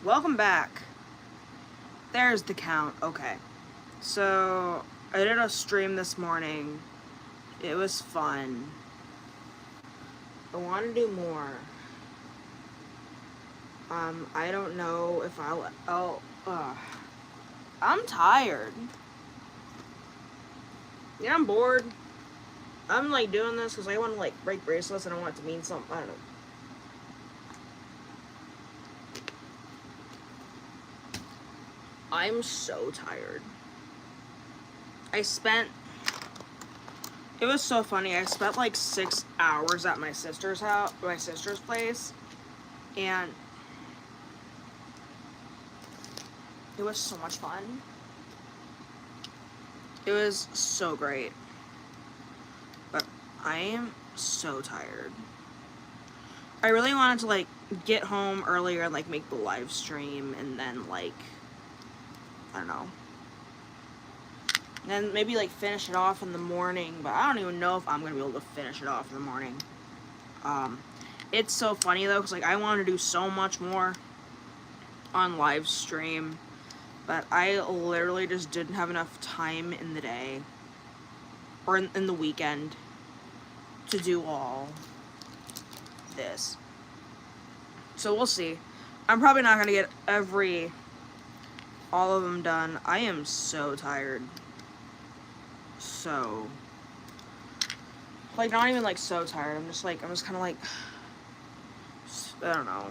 Welcome back. There's the count. Okay. So, I did a stream this morning. It was fun. I want to do more. I don't know if I'm tired. Yeah, I'm bored. I'm like doing this because I want to like break bracelets and I want it to mean something. I don't know. I'm so tired. I spent. It was so funny. I spent like 6 hours at my sister's place, and it was so much fun. It was so great. But I am so tired. I really wanted to like get home earlier and like make the live stream and then like I don't know. And then maybe like finish it off in the morning, but I don't even know if I'm gonna be able to finish it off in the morning. It's so funny though, because like I want to do so much more on live stream, but I literally just didn't have enough time in the day or in the weekend to do all this. So we'll see. I'm probably not gonna get all of them done. I am so tired. So, like, not even like so tired. I'm just kind of like, I don't know.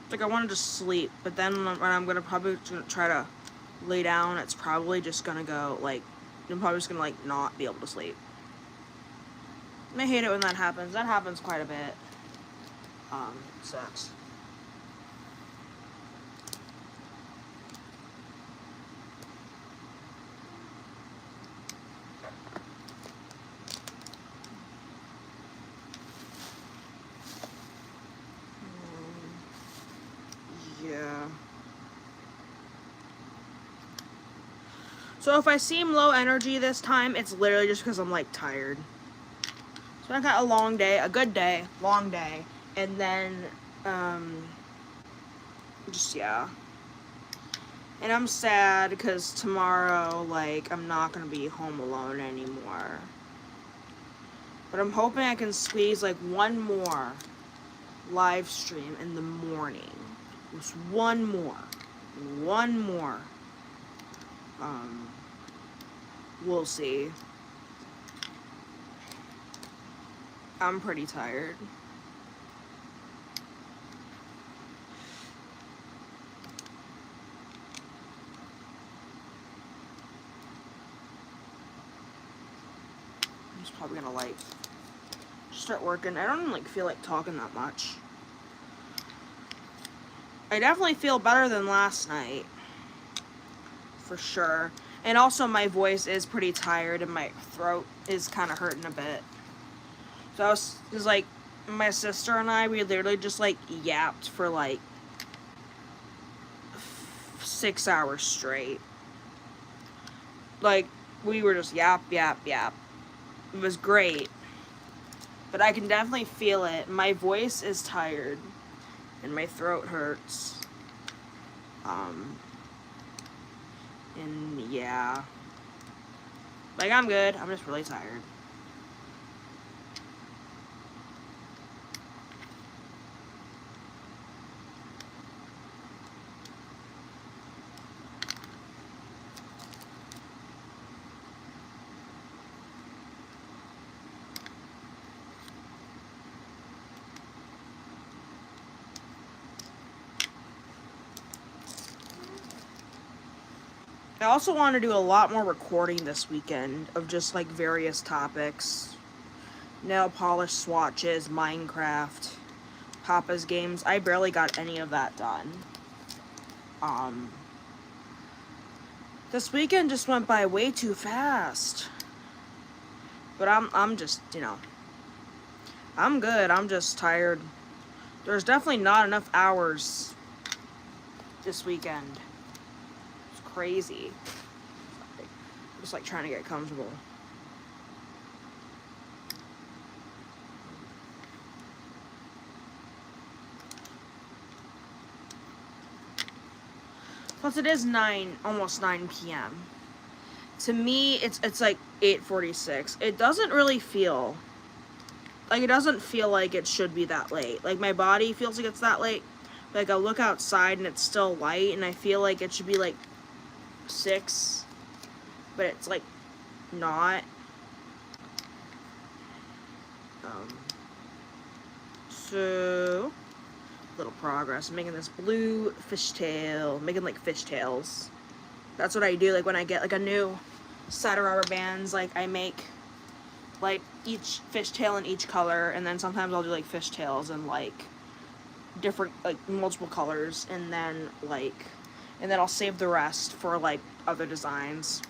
Like, I wanted to sleep, but then when I'm gonna probably try to lay down, it's probably just gonna go like, I'm probably just gonna like not be able to sleep. I hate it when that happens. That happens quite a bit. Sucks. Yeah. So if I seem low energy this time, it's literally just because I'm like tired. So I got a long day, a good day, long day, and then just yeah. And I'm sad because tomorrow, like, I'm not gonna be home alone anymore. But I'm hoping I can squeeze like one more live stream in the morning. Just one more. One more. We'll see. I'm pretty tired. I'm just probably gonna like start working. I don't even like feel like talking that much. I definitely feel better than last night. For sure. And also my voice is pretty tired and my throat is kind of hurting a bit. So I was like, my sister and I, we literally just like yapped for like 6 hours straight. Like, we were just yap. It was great. But I can definitely feel it. My voice is tired. And my throat hurts. And yeah. Like, I'm good. I'm just really tired. I also want to do a lot more recording this weekend of just like various topics. Nail polish swatches, Minecraft, Papa's games. I barely got any of that done. This weekend just went by way too fast. But I'm just, I'm good. I'm just tired. There's definitely not enough hours this weekend. It's crazy. Sorry. I'm just like trying to get comfortable. Plus it is almost 9 p.m. To me, it's like 8:46. It doesn't really feel like it should be that late. Like, my body feels like it's that late. Like, I look outside and it's still light, and I feel like it should be like 6, but it's like not. So little progress. I'm making this blue fishtail, making like fishtails. That's what I do. Like, when I get like a new set of rubber bands, like, I make like each fishtail in each color, and then sometimes I'll do like fishtails in like different, like, multiple colors, and then I'll save the rest for like other designs.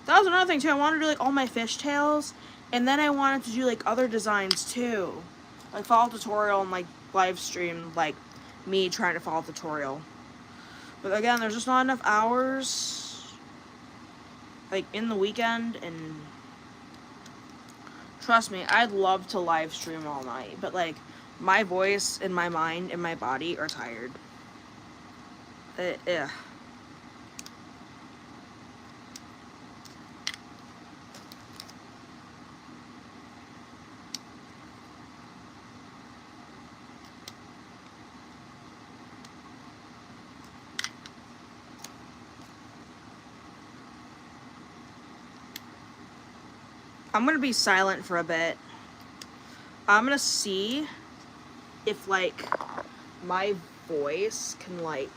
That was another thing too. I wanted to do like all my fishtails, and then I wanted to do like other designs too, like follow tutorial and like live stream like me trying to follow tutorial. But again, there's just not enough hours like in the weekend, and trust me, I'd love to live stream all night, but like my voice and my mind and my body are tired. Yeah. I'm gonna be silent for a bit. I'm gonna see if like my voice can like,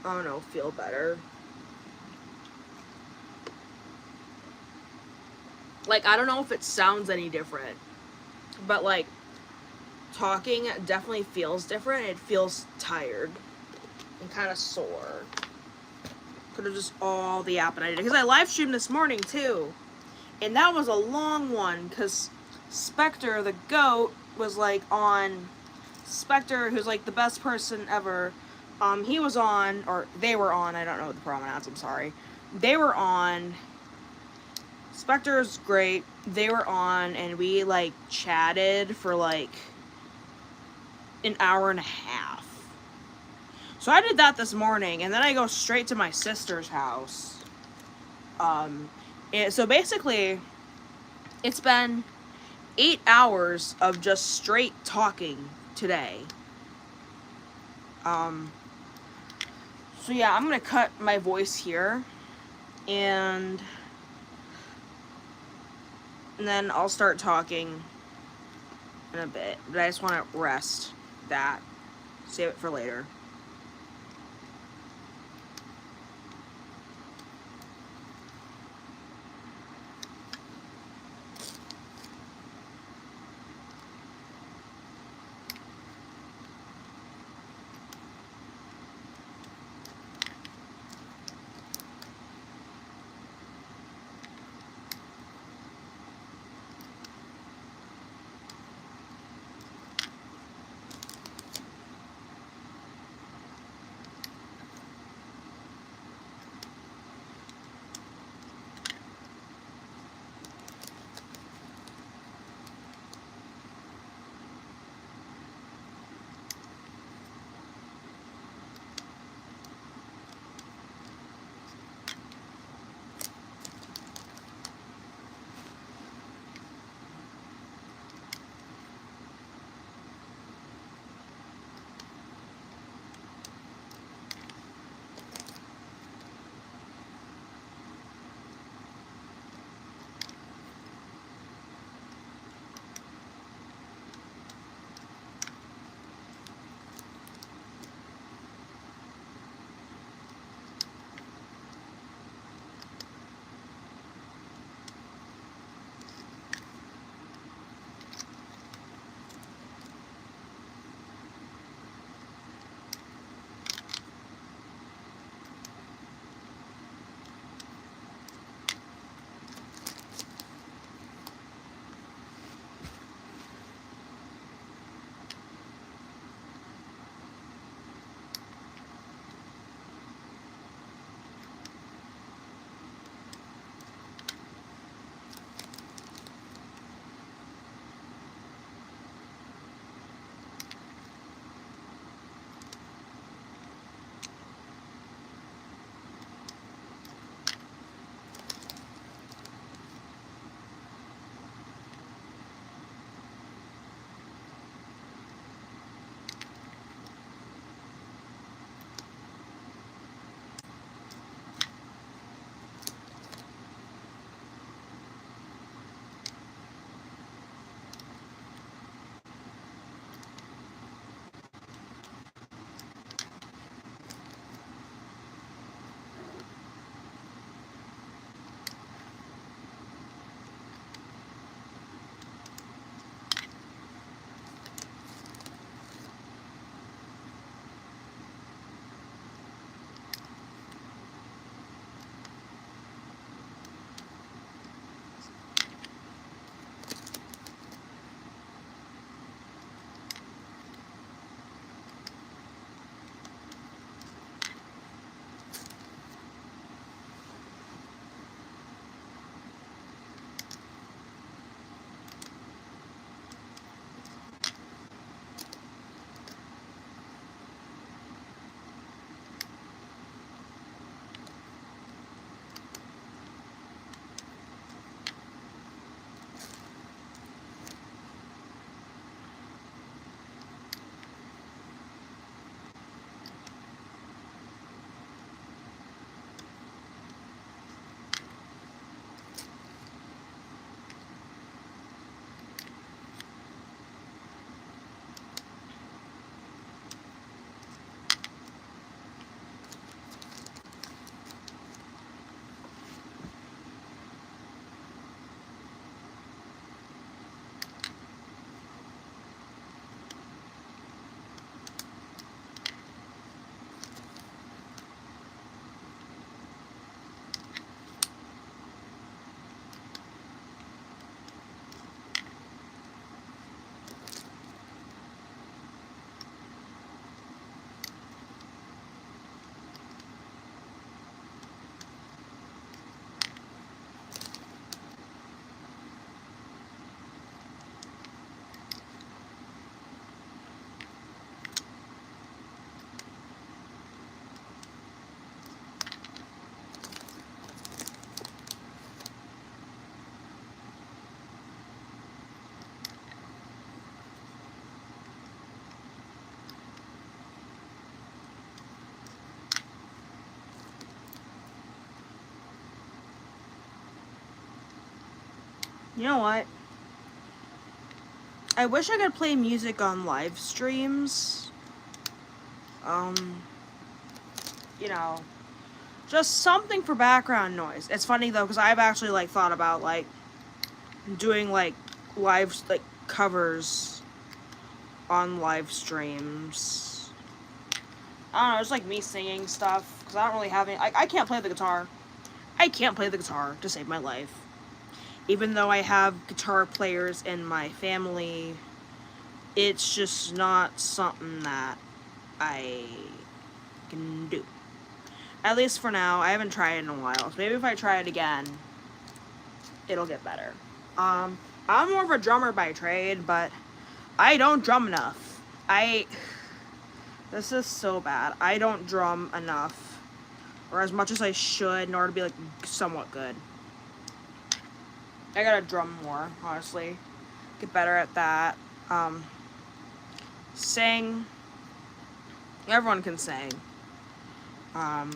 I don't know, feel better. Like, I don't know if it sounds any different, but like talking definitely feels different. It feels tired and kind of sore. Could have just all the app, and I did, because I live streamed this morning too, and that was a long one because Spectre the goat was like on. Spectre, who's like the best person ever, he was on, or they were on, I don't know the pronouns, I'm sorry. They were on. Spectre's great. They were on, and we like chatted for like an hour and a half. So I did that this morning, and then I go straight to my sister's house. So basically, it's been 8 hours of just straight talking today. So yeah, I'm gonna cut my voice here, and then I'll start talking in a bit. But I just want to rest that. Save it for later. You know what? I wish I could play music on live streams. You know, just something for background noise. It's funny though, because I've actually like thought about like doing like live like covers on live streams. I don't know, just like me singing stuff, because I don't really have any. I can't play the guitar. I can't play the guitar to save my life. Even though I have guitar players in my family, it's just not something that I can do. At least for now. I haven't tried it in a while. So maybe if I try it again, it'll get better. I'm more of a drummer by trade, but I don't drum enough. This is so bad. I don't drum enough, or as much as I should, in order to be like somewhat good. I gotta drum more, honestly. Get better at that. Sing. Everyone can sing. I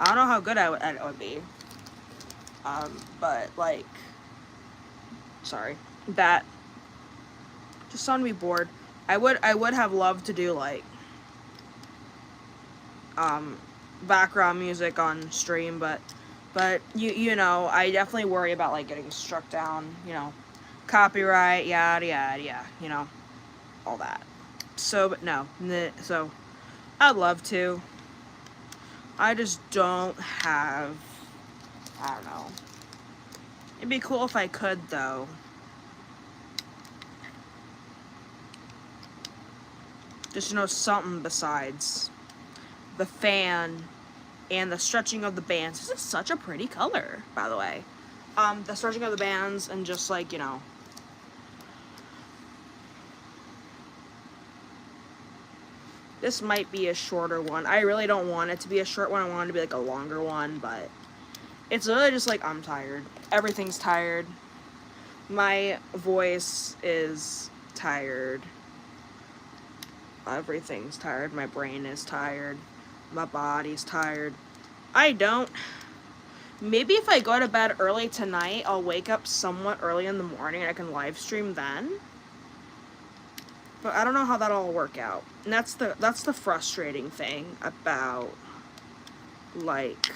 don't know how good I would be. But like, sorry, that just sounded me bored. I would have loved to do like background music on stream, but you know, I definitely worry about like getting struck down, you know, copyright, yada yada yada, you know, all that. So, but no, so I'd love to. I just don't have, I don't know. It'd be cool if I could though. Just, you know, something besides the fan and the stretching of the bands. This is such a pretty color, by the way. The stretching of the bands and just like, you know. This might be a shorter one. I really don't want it to be a short one. I want it to be like a longer one, but it's really just like I'm tired. Everything's tired. My voice is tired. Everything's tired. My brain is tired. My body's tired. Maybe if I go to bed early tonight, I'll wake up somewhat early in the morning and I can live stream then. But I don't know how that'll all work out. And that's the frustrating thing about like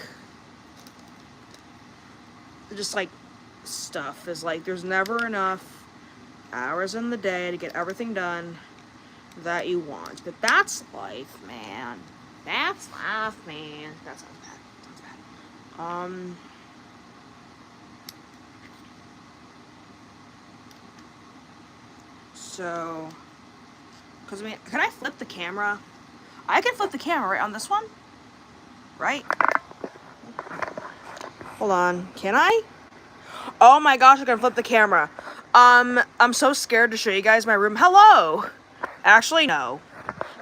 just like stuff is like there's never enough hours in the day to get everything done that you want. But that's life, man. That's life, man. That sounds bad. So, because I mean, can I flip the camera? I can flip the camera right on this one, right? Hold on, can I? Oh my gosh, I can flip the camera. I'm so scared to show you guys my room. Hello. Actually, no.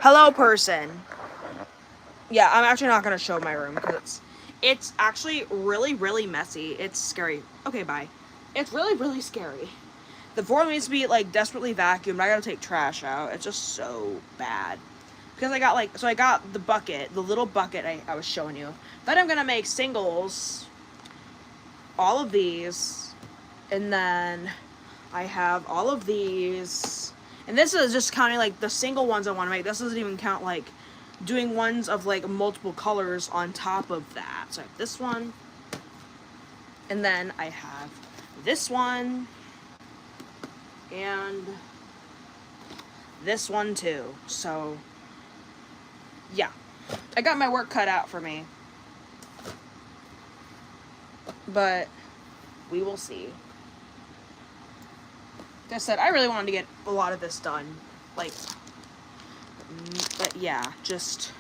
Hello, person. Yeah, I'm actually not gonna show my room because it's actually really, really messy. It's scary. Okay, bye. It's really, really scary. The floor needs to be like desperately vacuumed. I gotta take trash out. It's just so bad. Because I got the bucket, the little bucket I was showing you. Then I'm gonna make singles. All of these. And then I have all of these. And this is just counting like the single ones I want to make. This doesn't even count like doing ones of like multiple colors on top of that. So I have this one. And then I have this one. And this one too. So yeah, I got my work cut out for me. But we will see. Like I said, I really wanted to get a lot of this done. Like, but yeah, just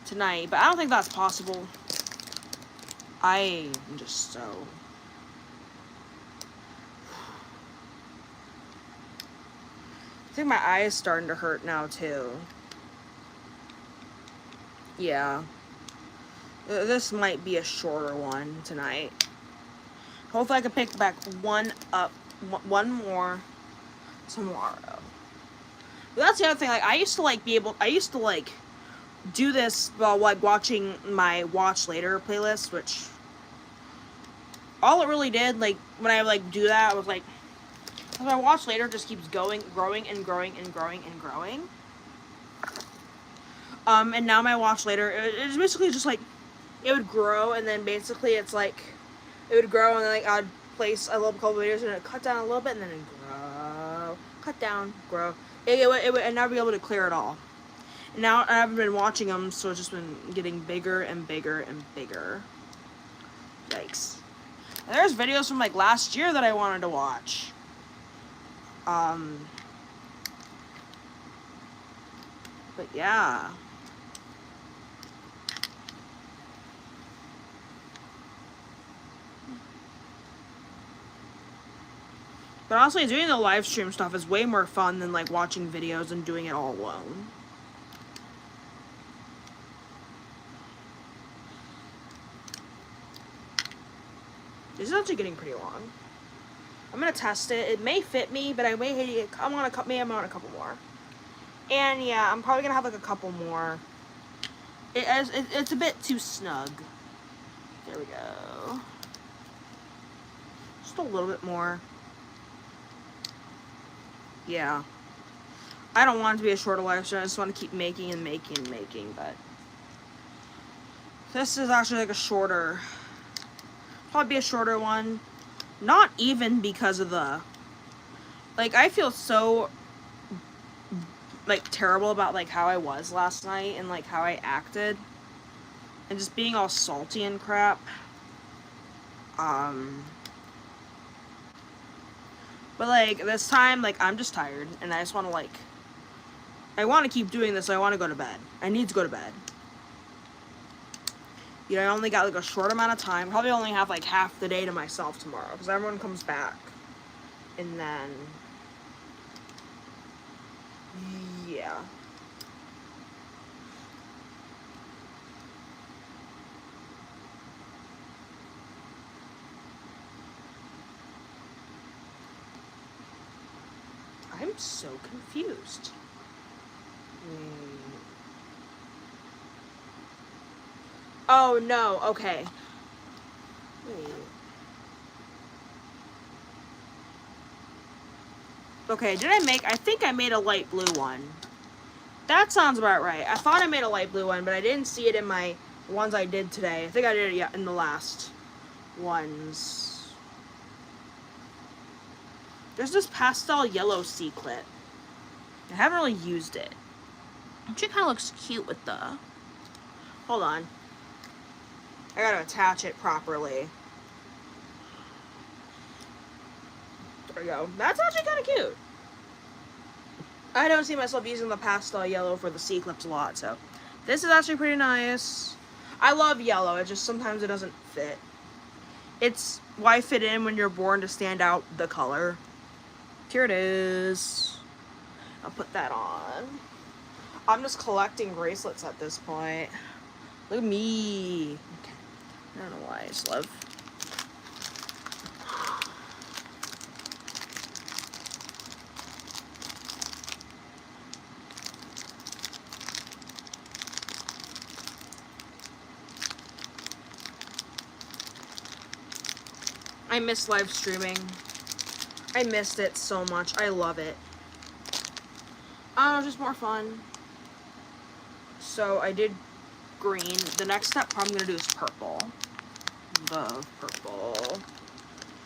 tonight. But I don't think that's possible. I am just so... I think my eye is starting to hurt now, too. Yeah. This might be a shorter one tonight. Hopefully I can pick back one more tomorrow. But that's the other thing, like, I used to like do this while like watching my Watch Later playlist, which all it really did, like, when I, like, do that, I was like, as I watch later, it just keeps growing and growing and growing and growing. And now my watch later, it's basically just, like, it would grow, and then basically it's, like, it would grow, and then, like, I'd place a little couple videos, and it would cut down a little bit, and then it'd grow, cut down, grow. It would, and I'd be able to clear it all. And now I haven't been watching them, so it's just been getting bigger and bigger and bigger. Yikes. And there's videos from, like, last year that I wanted to watch. But yeah. But honestly, doing the live stream stuff is way more fun than, like, watching videos and doing it all alone. This is actually getting pretty long. I'm gonna test it. It may fit me, but I may hate it. I'm on a couple more. And yeah, I'm probably gonna have like a couple more. It's a bit too snug. There we go. Just a little bit more. Yeah. I don't want it to be a shorter live stream. I just want to keep making and making and making, but this is actually like a shorter, probably be a shorter one. Not even because of the, like, I feel so, like, terrible about, like, how I was last night and, like, how I acted. And just being all salty and crap. But, like, this time, like, I'm just tired. And I just want to, like, I want to keep doing this. So I want to go to bed. I need to go to bed. You know, I only got, like, a short amount of time. Probably only have, like, half the day to myself tomorrow. Because everyone comes back. And then, yeah. I'm so confused. Oh, no. Okay. Wait. Okay, did I think I made a light blue one. That sounds about right. I thought I made a light blue one, but I didn't see it in my ones I did today. I think I did it in the last ones. There's this pastel yellow C-clip. I haven't really used it. Actually, kind of looks cute with the... Hold on. I gotta attach it properly. There we go. That's actually kind of cute. I don't see myself using the pastel yellow for the C-clips a lot, so... This is actually pretty nice. I love yellow, it just sometimes it doesn't fit. It's why fit in when you're born to stand out the color. Here it is. I'll put that on. I'm just collecting bracelets at this point. Look at me. Okay. I don't know why I just love. I miss live streaming. I missed it so much. I love it. It's just more fun. So I did green. The next step I'm gonna do is purple. Love purple.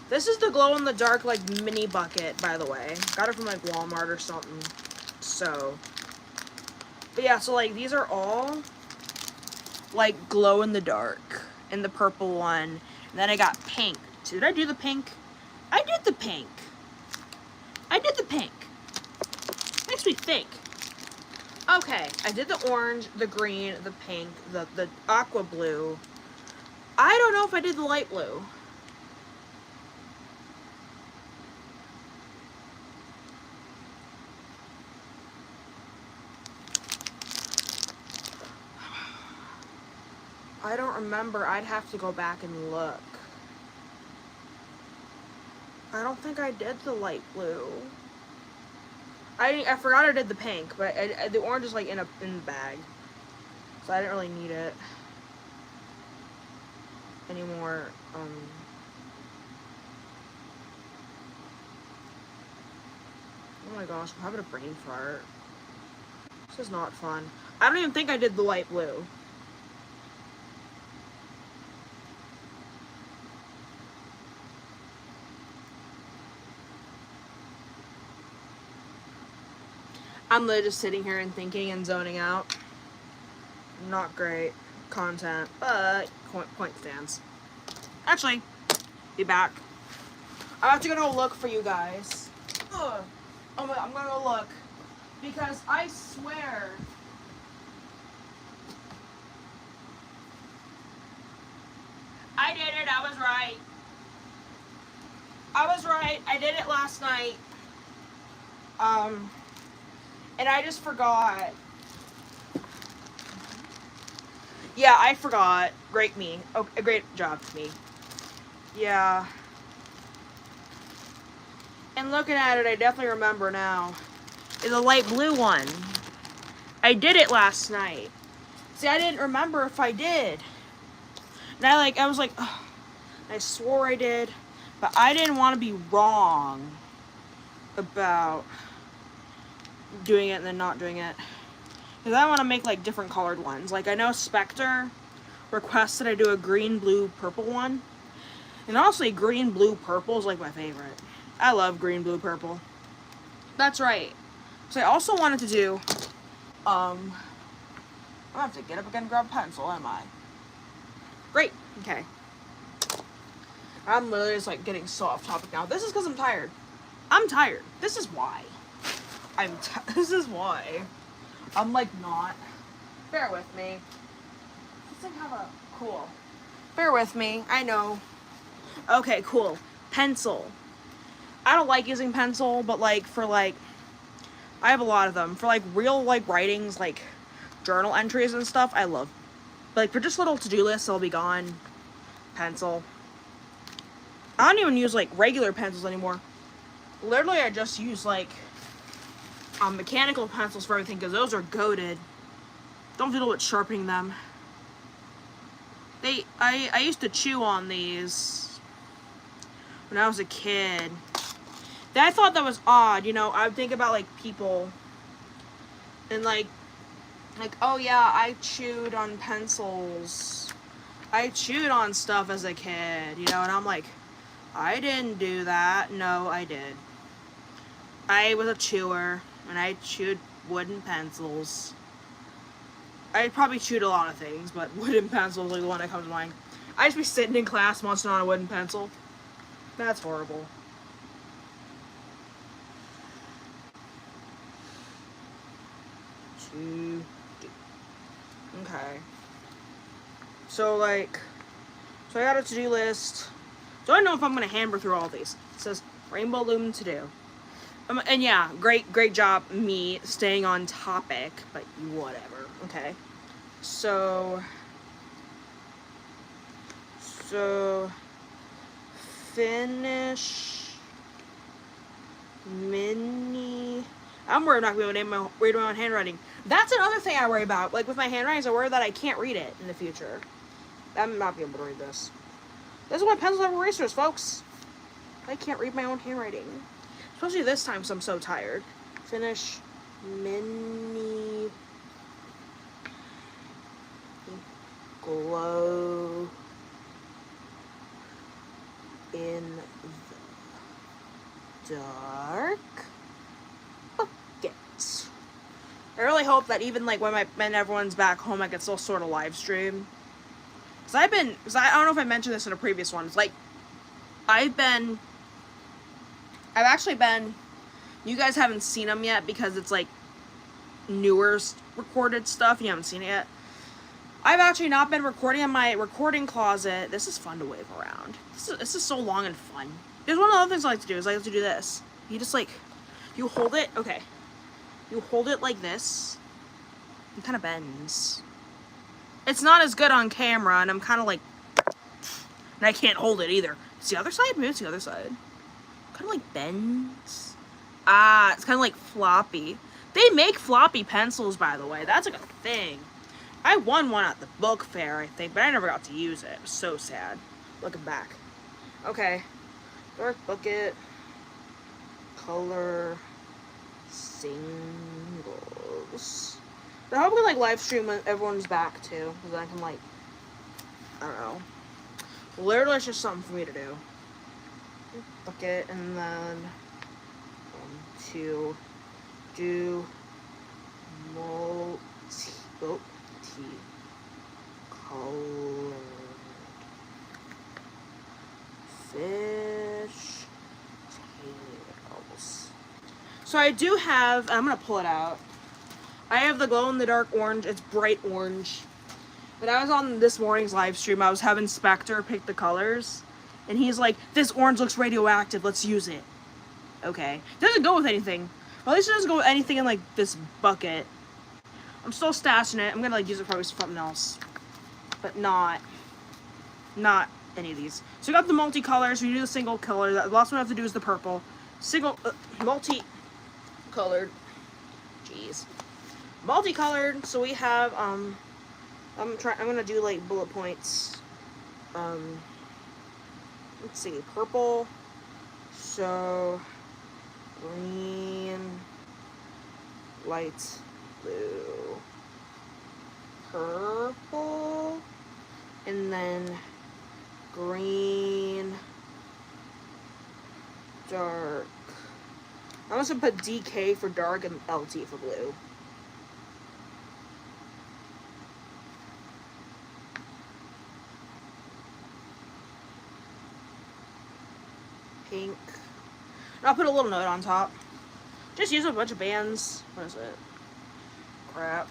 This is the glow-in-the-dark, like, mini bucket, by the way. Got it from, like, Walmart or something. So. But yeah, so, like, these are all, like, glow-in-the-dark. And the purple one. And then I got pink. Did I do the pink? I did the pink. I did the pink. Makes me think. Okay, I did the orange, the green, the pink, the aqua blue. I don't know if I did the light blue. I don't remember. I'd have to go back and look. I don't think I did the light blue. I forgot I did the pink, but the orange is like in the bag, so I didn't really need it anymore. Oh my gosh, I'm having a brain fart. This is not fun. I don't even think I did the light blue. I'm literally just sitting here and thinking and zoning out. Not great content, but point stands. Actually, be back. I have to go look for you guys. Ugh. I'm gonna go look. Because I swear. I did it, I was right. I was right, I did it last night. And I just forgot. Yeah, I forgot. Great me. Oh, a great job, me. Yeah. And looking at it, I definitely remember now. It's a light blue one. I did it last night. See, I didn't remember if I did. And I was like, ugh. I swore I did. But I didn't want to be wrong about doing it and then not doing it. Because I want to make like different colored ones. Like I know Spectre requested I do a green, blue, purple one. And honestly, green, blue, purple is like my favorite. I love green, blue, purple. That's right. So I also wanted to do, I'm gonna have to get up again and grab a pencil, am I? Great, okay. I'm literally just like getting so off topic now. This is because I'm tired. I'm tired. This is why. This is why. I'm like not. Bear with me. This thing have a, cool. Bear with me, I know. Okay, cool. Pencil. I don't like using pencil, but like for like, I have a lot of them. For like real like writings, like journal entries and stuff, I love. But like for just little to-do lists, they'll be gone. Pencil. I don't even use like regular pencils anymore. Literally, I just use like mechanical pencils for everything because those are goated. Don't fiddle with sharpening them. I used to chew on these when I was a kid. I thought that was odd, you know. I would think about like people and like oh yeah, I chewed on pencils. I chewed on stuff as a kid, you know, and I'm like, I didn't do that. No, I did. I was a chewer and I chewed wooden pencils. I probably chewed a lot of things, but wooden pencils is like the one that comes to mind. I just be sitting in class munching on a wooden pencil. That's horrible. Okay. So I got a to-do list. So I don't know if I'm gonna hammer through all these. It says Rainbow Loom to do. And yeah, great job me staying on topic, but whatever. Okay. So finish mini. I'm worried I'm not going to be able to read my own handwriting. That's another thing I worry about. Like with my handwriting, I worry that I can't read it in the future. I'm not being able to read this. This is why pencils have erasers, folks. I can't read my own handwriting. Especially this time, because I'm so tired. Finish mini glow in the dark. Buckets. I really hope that even like when everyone's back home, I can still sort of live stream. Cause I don't know if I mentioned this in a previous one. It's like I've actually been. You guys haven't seen them yet because it's like newer recorded stuff. You haven't seen it yet. I've actually not been recording in my recording closet. This is fun to wave around. This is so long and fun. There's one of the other things I like to do is I like to do this. You just like, you hold it. Okay. You hold it like this. It kind of bends. It's not as good on camera, and I'm kind of like, and I can't hold it either. It's the other side? Maybe it's the other side. Kind of like bends. Ah, it's kind of like floppy. They make floppy pencils, by the way. That's like a thing. I won one at the book fair, I think, but I never got to use it. It was so sad. Looking back. Okay. Dark bucket. Color. singles. But I hope we can like live stream when everyone's back too, because then I can like, I don't know. Literally, it's just something for me to do. Bucket, and then to do multi colored fish tails. So I do have, I'm gonna pull it out. I have the glow in the dark orange. It's bright orange. But I was on this morning's live stream. I was having Spectre pick the colors, and he's like, "This orange looks radioactive. Let's use it." Okay, doesn't go with anything. Well, at least it doesn't go with anything in like this bucket. I'm still stashing it. I'm gonna like use it probably for something else, but not any of these. So we got the multicolors. We do the single color. The last one I have to do is the purple. Single multi-colored. Jeez. Multicolored, so we have I'm gonna do like bullet points. Let's see, purple, so green, light blue, purple, and then green, dark. I'm just gonna put DK for dark and LT for blue. Pink. And I'll put a little note on top. Just use a bunch of bands. What is it? Crap.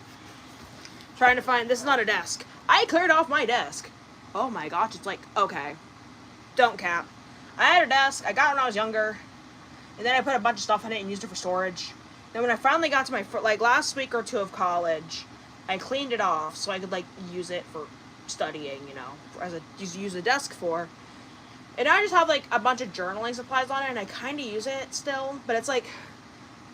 Trying to find, this is not a desk. I cleared off my desk. Oh my gosh, it's like, okay. Don't cap. I had a desk, I got it when I was younger, and then I put a bunch of stuff in it and used it for storage. Then when I finally got to my, like last week or two of college, I cleaned it off so I could like use it for studying, you know, as a, use a desk for. And I just have like a bunch of journaling supplies on it, and I kind of use it still, but it's like,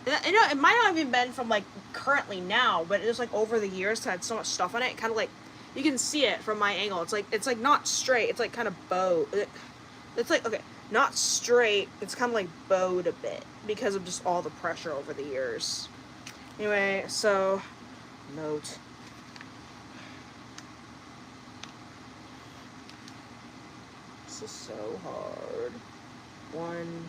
you know, it might not have even been from like currently now, but it's like over the years, 'cause I had so much stuff on it, kind of like, you can see it from my angle. It's like not straight, it's like kind of bowed. It's like, okay, not straight, it's kind of like bowed a bit because of just all the pressure over the years. Anyway, so, note. This is so hard. One.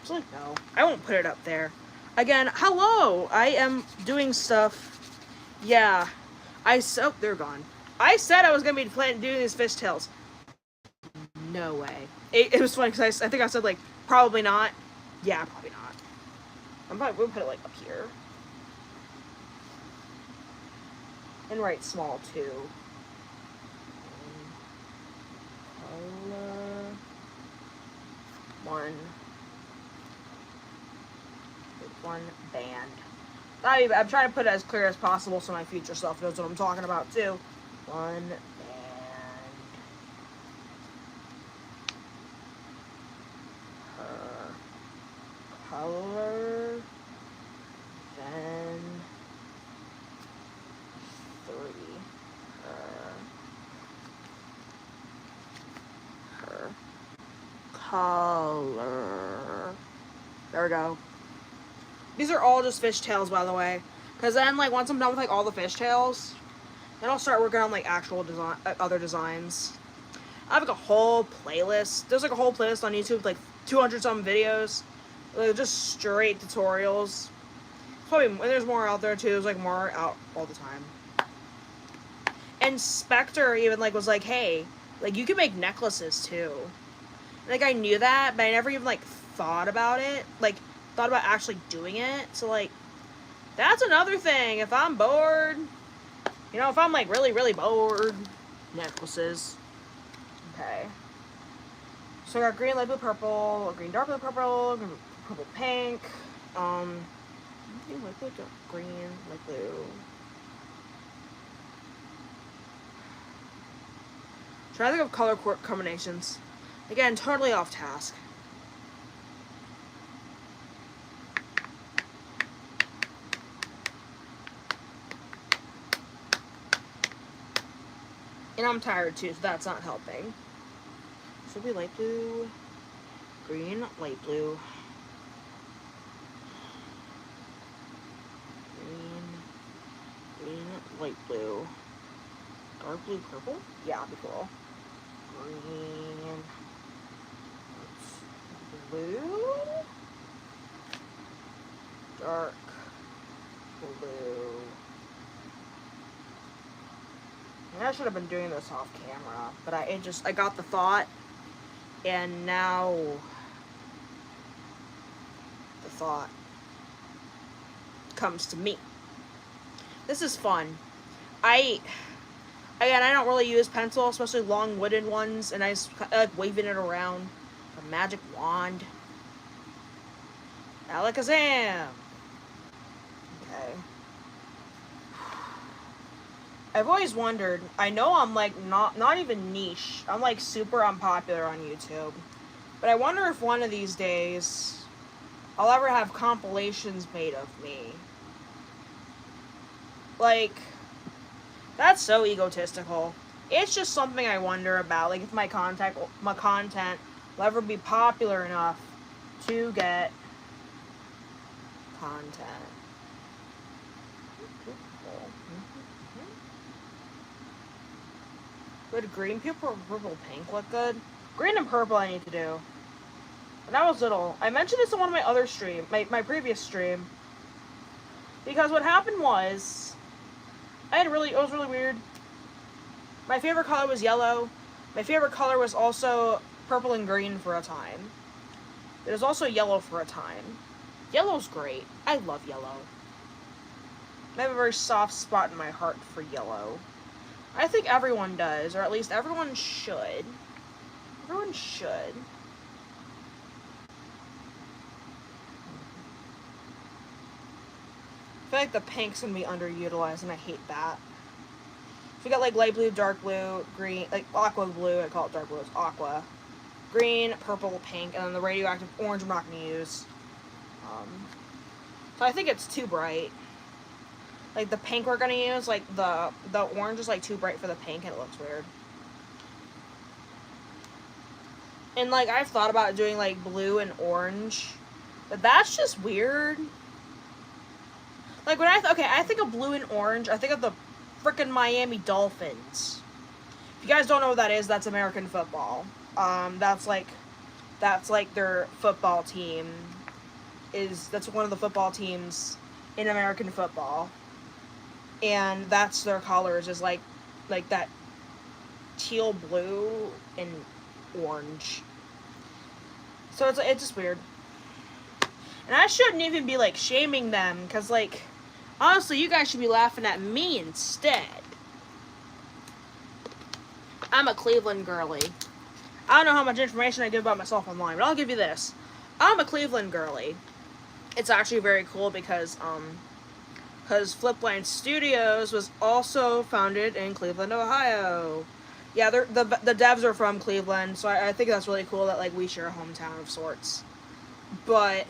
It's like, no, I won't put it up there. Again, hello, I am doing stuff. Yeah, oh, they're gone. I said I was going to be doing these fishtails. No way. It was funny because I think I said like, probably not. Yeah, probably not. We'll put it like up here. And write small too. Color. One band. I'm trying to put it as clear as possible so my future self knows what I'm talking about too. One band. Color. Then 3. Her color. There we go. These are all just fishtails, by the way. Because then, like, once I'm done with, like, all the fishtails, then I'll start working on, like, actual design, other designs. I have, like, a whole playlist. There's, like, a whole playlist on YouTube with, like, 200-some videos. Just straight tutorials. Probably, there's more out there, too. There's, like, more out all the time. And Spectre even, like, was like, hey, like, you can make necklaces, too. Like, I knew that, but I never even, like, thought about it. Like, thought about actually doing it. So, like, that's another thing. If I'm bored, you know, if I'm, like, really, really bored, necklaces. Okay. So, I got green, light blue, purple, green, dark blue, purple, purple, pink, light blue, dark green, light blue. Try to think of color combinations. Again, totally off task. And I'm tired too, so that's not helping. So it'll be light blue, green, light blue, green, light blue, dark blue, purple? Yeah, that'd be cool. Green, blue, dark blue. I should have been doing this off camera, but I got the thought, and now the thought comes to me. This is fun. I don't really use pencil, especially long wooden ones, and I like waving it around. A magic wand. Alakazam! Okay. I've always wondered, I know I'm like not even niche, I'm like super unpopular on YouTube, but I wonder if one of these days I'll ever have compilations made of me. Like, that's so egotistical. It's just something I wonder about, like if my content will ever be popular enough to get content. Would green, purple, pink look good? Green and purple I need to do. When I was little, I mentioned this in one of my other streams, my previous stream. Because what happened was, it was really weird. My favorite color was yellow. My favorite color was also purple and green for a time. It was also yellow for a time. Yellow's great. I love yellow. I have a very soft spot in my heart for yellow. I think everyone does, or at least everyone should. Everyone should. I feel like the pink's gonna be underutilized, and I hate that. So we got like light blue, dark blue, green, like aqua blue. I call it dark blue. It's aqua. Green, purple, pink, and then the radioactive orange I'm not gonna use. So I think it's too bright. Like the pink we're gonna use, like the orange is like too bright for the pink and it looks weird. And like I've thought about doing like blue and orange, but that's just weird. Like when I think of blue and orange, I think of the frickin' Miami Dolphins. If you guys don't know what that is, that's American football. That's like their football team. That's one of the football teams in American football. And that's their colors, is like that teal blue and orange. So it's just weird. And I shouldn't even be like shaming them, because like honestly you guys should be laughing at me instead. I'm a Cleveland girly. I don't know how much information I give about myself online, but I'll give you this. I'm a Cleveland girly. It's actually very cool because Flipline Studios was also founded in Cleveland, Ohio. Yeah, the devs are from Cleveland, so I think that's really cool that like we share a hometown of sorts. But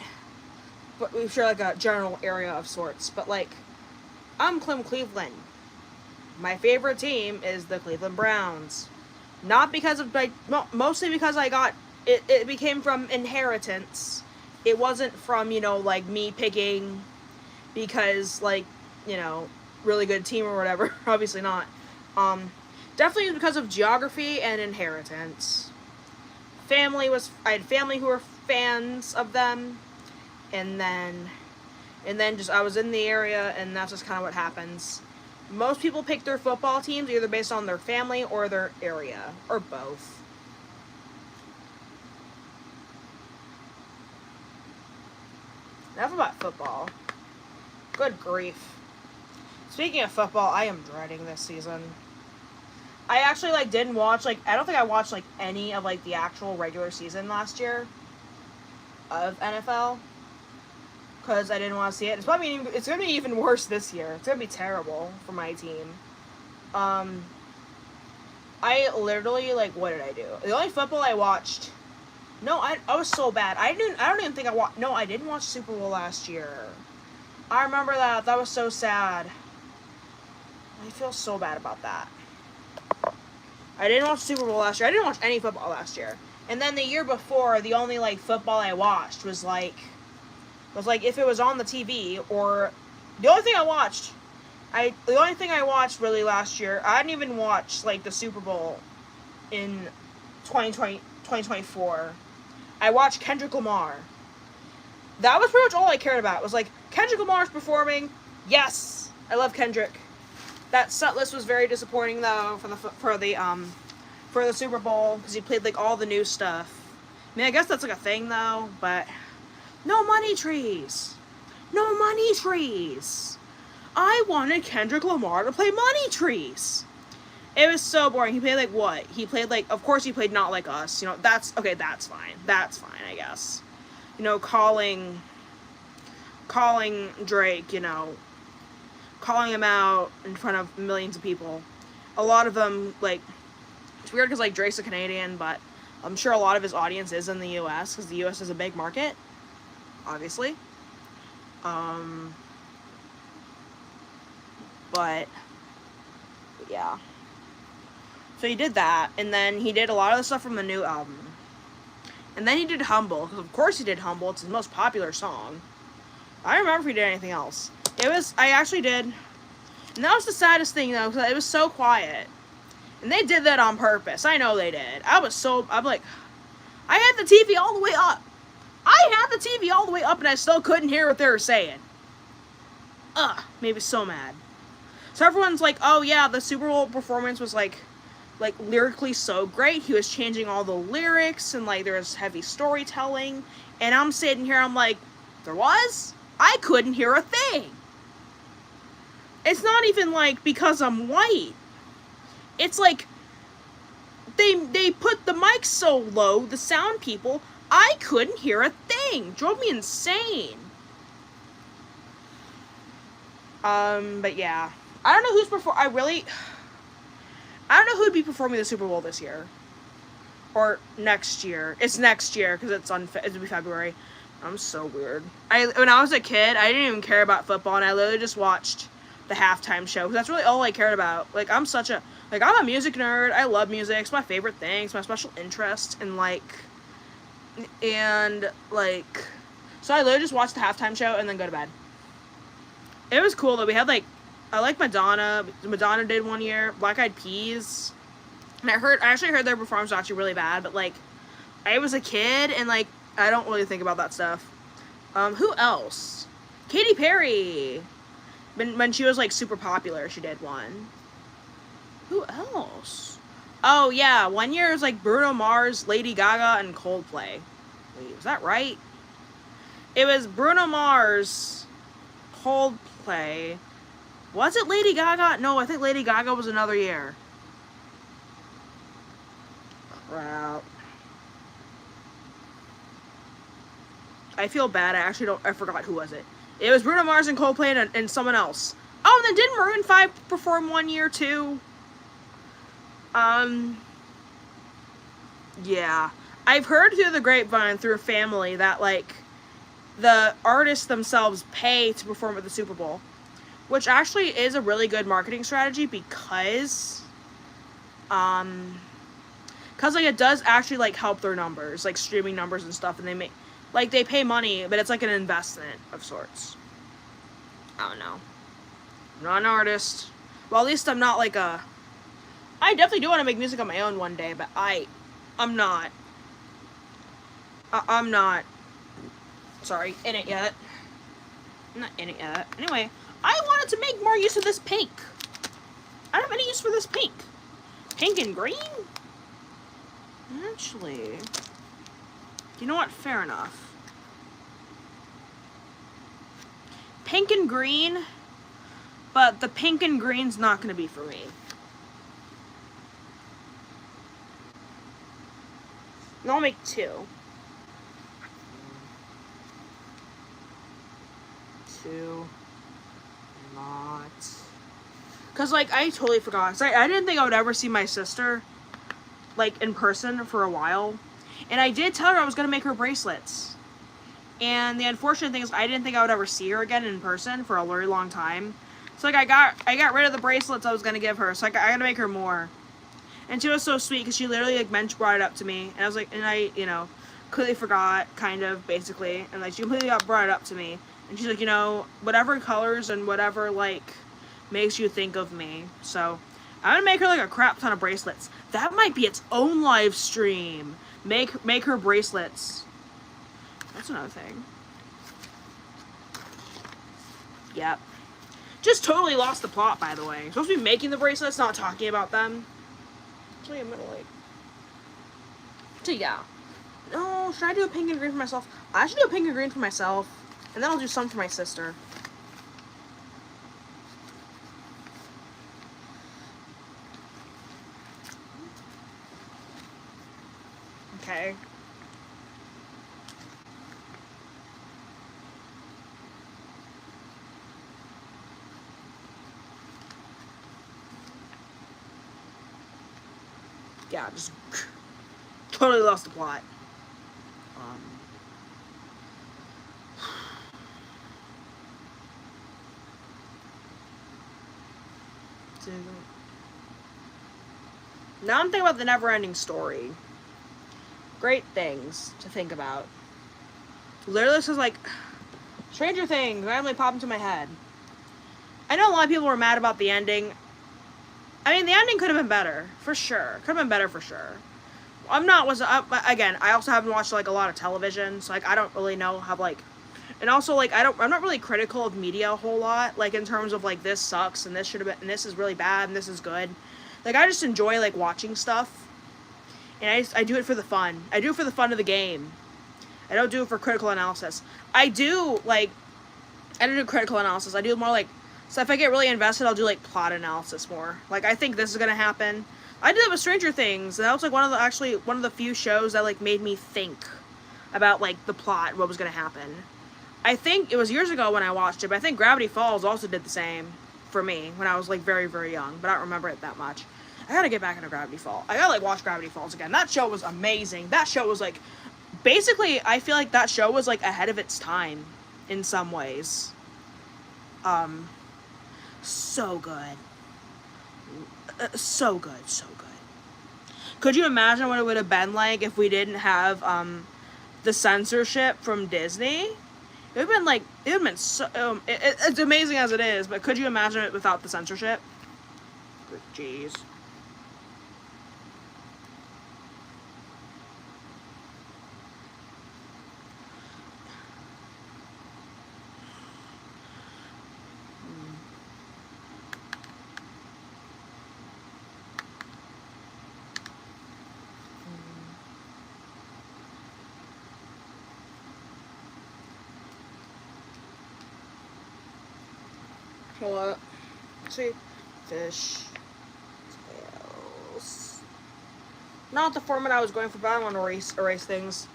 we share like a general area of sorts. But like, I'm from Cleveland. My favorite team is the Cleveland Browns. Not because of mostly because I got it. It became from inheritance. It wasn't from like me picking because like really good team or whatever. Obviously not. Definitely because of geography and inheritance. I had family who were fans of them, and then just I was in the area, and that's just kind of what happens. Most people pick their football teams either based on their family or their area, or both. Enough about football. Good grief. Speaking of football, I am dreading this season. I actually didn't watch I don't think I watched any of the actual regular season last year of NFL, because I didn't want to see it. It's gonna be even worse this year. It's gonna be terrible for my team. I literally what did I do? The only football I watched. No, I was so bad. I don't even think I watched. No, I didn't watch Super Bowl last year. I remember that. That was so sad. I feel so bad about that. I didn't watch the Super Bowl last year. I didn't watch any football last year. And then the year before, the only like football I watched was like if it was on the TV, or the only thing I watched. The only thing I watched really last year, I didn't even watch like the Super Bowl in 2024. I watched Kendrick Lamar. That was pretty much all I cared about. It was like, Kendrick Lamar's performing. Yes, I love Kendrick. That set list was very disappointing though for the Super Bowl, because he played like all the new stuff. I mean, I guess that's like a thing though, but no money trees. No money trees. I wanted Kendrick Lamar to play Money Trees. It was so boring. He played like what? He played like, of course he played Not Like Us. You know, that's, okay, that's fine. That's fine, I guess. You know, calling Drake, you know, calling him out in front of millions of people. A lot of them, like, it's weird because, like, Drake's a Canadian, but I'm sure a lot of his audience is in the U.S. because the U.S. is a big market, obviously. But yeah. So he did that, and then he did a lot of the stuff from the new album. And then he did Humble, because of course he did Humble. It's his most popular song. I don't remember if he did anything else. I actually did. And that was the saddest thing, though, because it was so quiet. And they did that on purpose. I know they did. I'm like, I had the TV all the way up. And I still couldn't hear what they were saying. Made me so mad. So everyone's like, oh yeah, the Super Bowl performance was like lyrically so great. He was changing all the lyrics, and like there was heavy storytelling. And I'm sitting here, I'm like, there was? I couldn't hear a thing. It's not even like because I'm white. It's like they put the mic so low, the sound people, I couldn't hear a thing. Drove me insane. But yeah. I don't know who's I don't know who'd be performing the Super Bowl this year. Or next year. It's next year, because it'll be February. I'm so weird. When I was a kid, I didn't even care about football, and I literally just watched the halftime show, because that's really all I cared about. Like, I'm a music nerd. I love music. It's my favorite thing. It's my special interest. So I literally just watched the halftime show and then go to bed. It was cool, though. We had, I like Madonna. Madonna did one year. Black Eyed Peas. And I actually heard their performance was actually really bad, but, I was a kid, and, I don't really think about that stuff. Who else? Katy Perry. When she was, super popular, she did one. Who else? Oh, yeah. One year it was, Bruno Mars, Lady Gaga, and Coldplay. Wait, was that right? It was Bruno Mars, Coldplay. Was it Lady Gaga? No, I think Lady Gaga was another year. Crap. I feel bad. I forgot who was it. It was Bruno Mars and Coldplay and someone else. Oh, and then didn't Maroon 5 perform one year too? Yeah. I've heard through the grapevine, through a family, that, the artists themselves pay to perform at the Super Bowl. Which actually is a really good marketing strategy, because it does actually, help their numbers, streaming numbers and stuff, and they pay money, but it's an investment of sorts. I don't know. I'm not an artist. Well, at least I'm not I definitely do want to make music on my own one day, but I'm not. I'm not, in it yet. I'm not in it yet. Anyway, I wanted to make more use of this pink. I don't have any use for this pink. Pink and green? Actually, you know what? Fair enough. Pink and green, but the pink and green's not going to be for me. And I'll make two. Not. Because, I totally forgot. I didn't think I would ever see my sister, in person for a while. And I did tell her I was going to make her bracelets. And the unfortunate thing is I didn't think I would ever see her again in person for a very long time. So, I got rid of the bracelets I was going to give her. So, I got to make her more. And she was so sweet because she literally like brought it up to me, and I was like, and I, you know, completely forgot, kind of, basically, and like she completely brought it up to me, and she's like, you know, whatever colors and whatever like makes you think of me. So I'm gonna make her like a crap ton of bracelets. That might be its own live stream. Make her bracelets. That's another thing. Yep. Just totally lost the plot, by the way. I'm supposed to be making the bracelets, not talking about them. Actually, I'm gonna like. So yeah. No, should I do a pink and green for myself? I should do a pink and green for myself, and then I'll do some for my sister. Okay. Yeah, just totally lost the plot. Now I'm thinking about the never-ending story. Great things to think about. Literally, this is like Stranger Things randomly popped into my head. I know a lot of people were mad about the ending. I mean, the ending could have been better, for sure. Could have been better for sure. Again, I also haven't watched like a lot of television, so like I don't really know how like, and also like I'm not really critical of media a whole lot, like in terms of like this sucks and this should have been and this is really bad and this is good. Like I just enjoy like watching stuff, and I do it for the fun. I do it for the fun of the game. I don't do it for critical analysis. I don't do critical analysis. I do more like, so if I get really invested, I'll do like plot analysis more. Like I think this is gonna happen. I did that with Stranger Things. That was like one of the few shows that like made me think about like the plot, what was gonna happen. I think it was years ago when I watched it, but I think Gravity Falls also did the same for me when I was like very, very young, but I don't remember it that much. I gotta get back into Gravity Falls. I gotta like watch Gravity Falls again. That show was amazing. That show was like, basically, I feel like that show was like ahead of its time in some ways. So good. So good, so good. Could you imagine what it would have been like if we didn't have the censorship from Disney? It would have been so. It's amazing as it is, but could you imagine it without the censorship? Jeez. Hold up. See, fish tails. Not the format I was going for, but I want to erase things.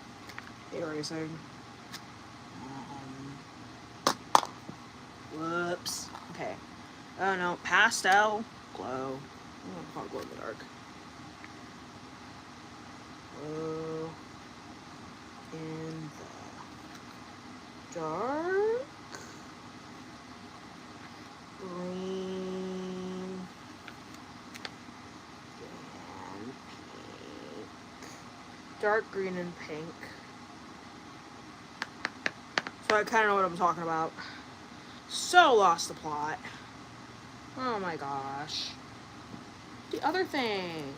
Hate erasing. Whoops. Okay. Oh no, pastel glow. I don't glow in the dark. Glow in the dark. Green and pink. Dark green and pink. So I kind of know what I'm talking about. So lost the plot. Oh my gosh. The other thing.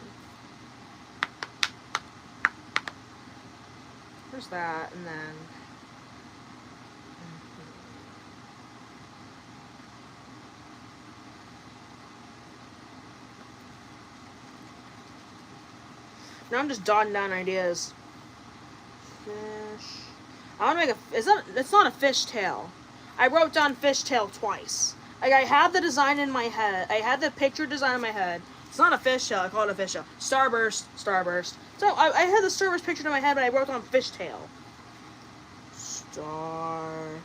There's that, and then... Now I'm just jotting down ideas. Fish. I want to make a... It's not a fishtail. I wrote down fishtail twice. Like, I had the design in my head. I had the picture design in my head. It's not a fishtail. I call it a fishtail. Starburst. Starburst. So, I had the Starburst pictured in my head, but I wrote down fishtail. Starburst.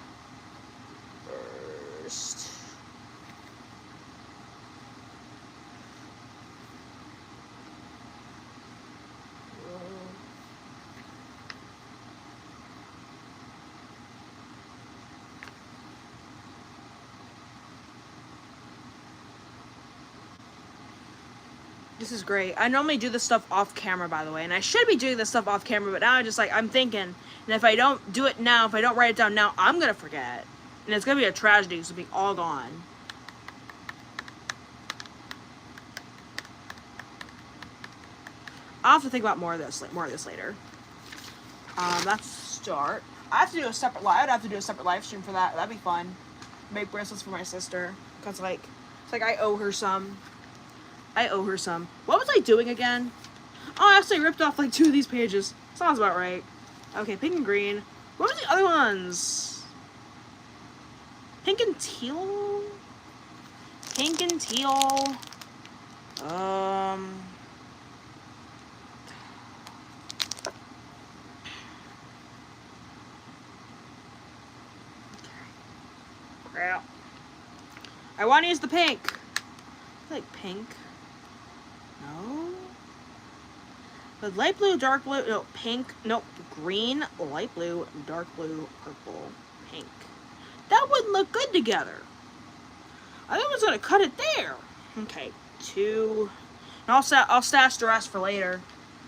This is great. I normally do this stuff off camera, by the way, and I should be doing this stuff off camera, but now I'm just like, I'm thinking, and if I don't do it now, if I don't write it down now, I'm gonna forget. And it's gonna be a tragedy, because it'll be all gone. I'll have to think about more of this later. That's start. I have to do a separate live. I'd have to do a separate live stream for that. That'd be fun. Make bracelets for my sister, cause like, it's like I owe her some. What was I doing again? Oh, I actually ripped off like 2 of these pages. Sounds about right. Okay, pink and green. What were the other ones? Pink and teal? Pink and teal. Crap. I want to use the pink. I like pink. No. The light blue, dark blue, no, pink, no, green, light blue, dark blue, purple, pink. That wouldn't look good together. I think I was gonna cut it there. Okay, 2. And I'll stash the rest for later.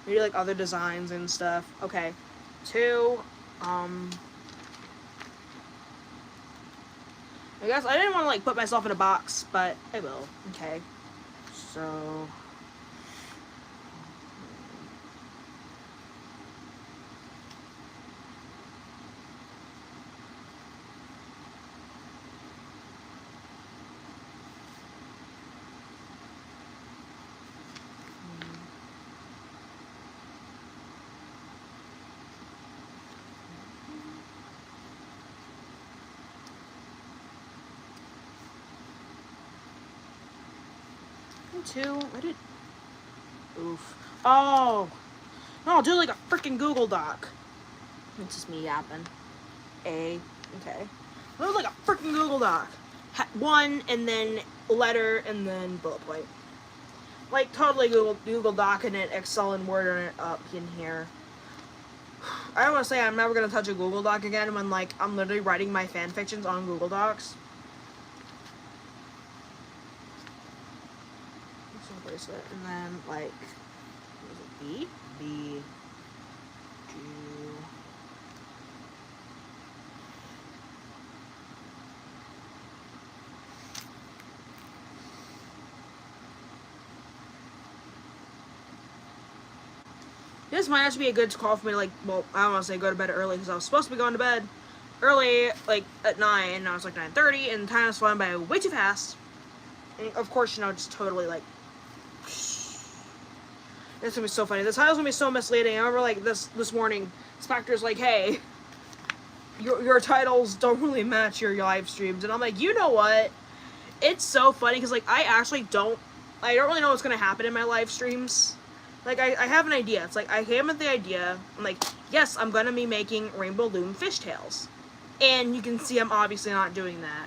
Maybe like other designs and stuff. Okay, 2. I guess I didn't want to like put myself in a box, but I will. Okay, so. Two. I did. Oof. Oh. No, I'll do like a freaking Google Doc. It's just me yapping. Okay. I'll do like a freaking Google Doc. 1 and then letter and then bullet point. Like totally Google Doc and it, Excel and Word and it up in here. I don't want to say I'm never gonna touch a Google Doc again when like I'm literally writing my fan fictions on Google Docs. Bracelet, and then like what was it, B 2. This might actually be a good call for me to like, well, I don't want to say go to bed early because I was supposed to be going to bed early, like at 9, and I was like 9:30, and time was flying by way too fast. And of course, you know, just totally like. It's gonna be so funny. This title's gonna be so misleading. I remember like this morning, Spectre's like, "Hey, your titles don't really match your live streams," and I'm like, you know what? It's so funny because like I don't really know what's gonna happen in my live streams. Like I have an idea. It's like I came with the idea. I'm like, yes, I'm gonna be making Rainbow Loom fishtails, and you can see I'm obviously not doing that.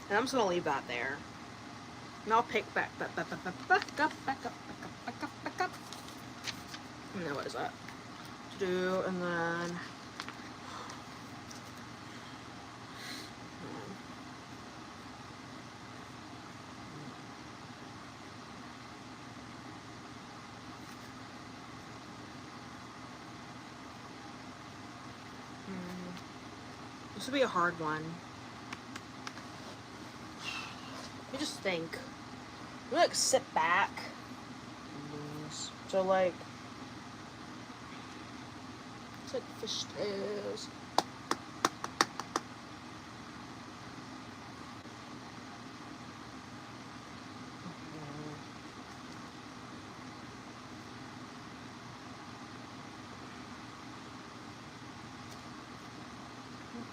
And I'm just gonna leave that there. And I'll pick back up. And then what is that? To do, and then this would be a hard one. Let me just think. I'm gonna like sit back. So like, it's like fishtails.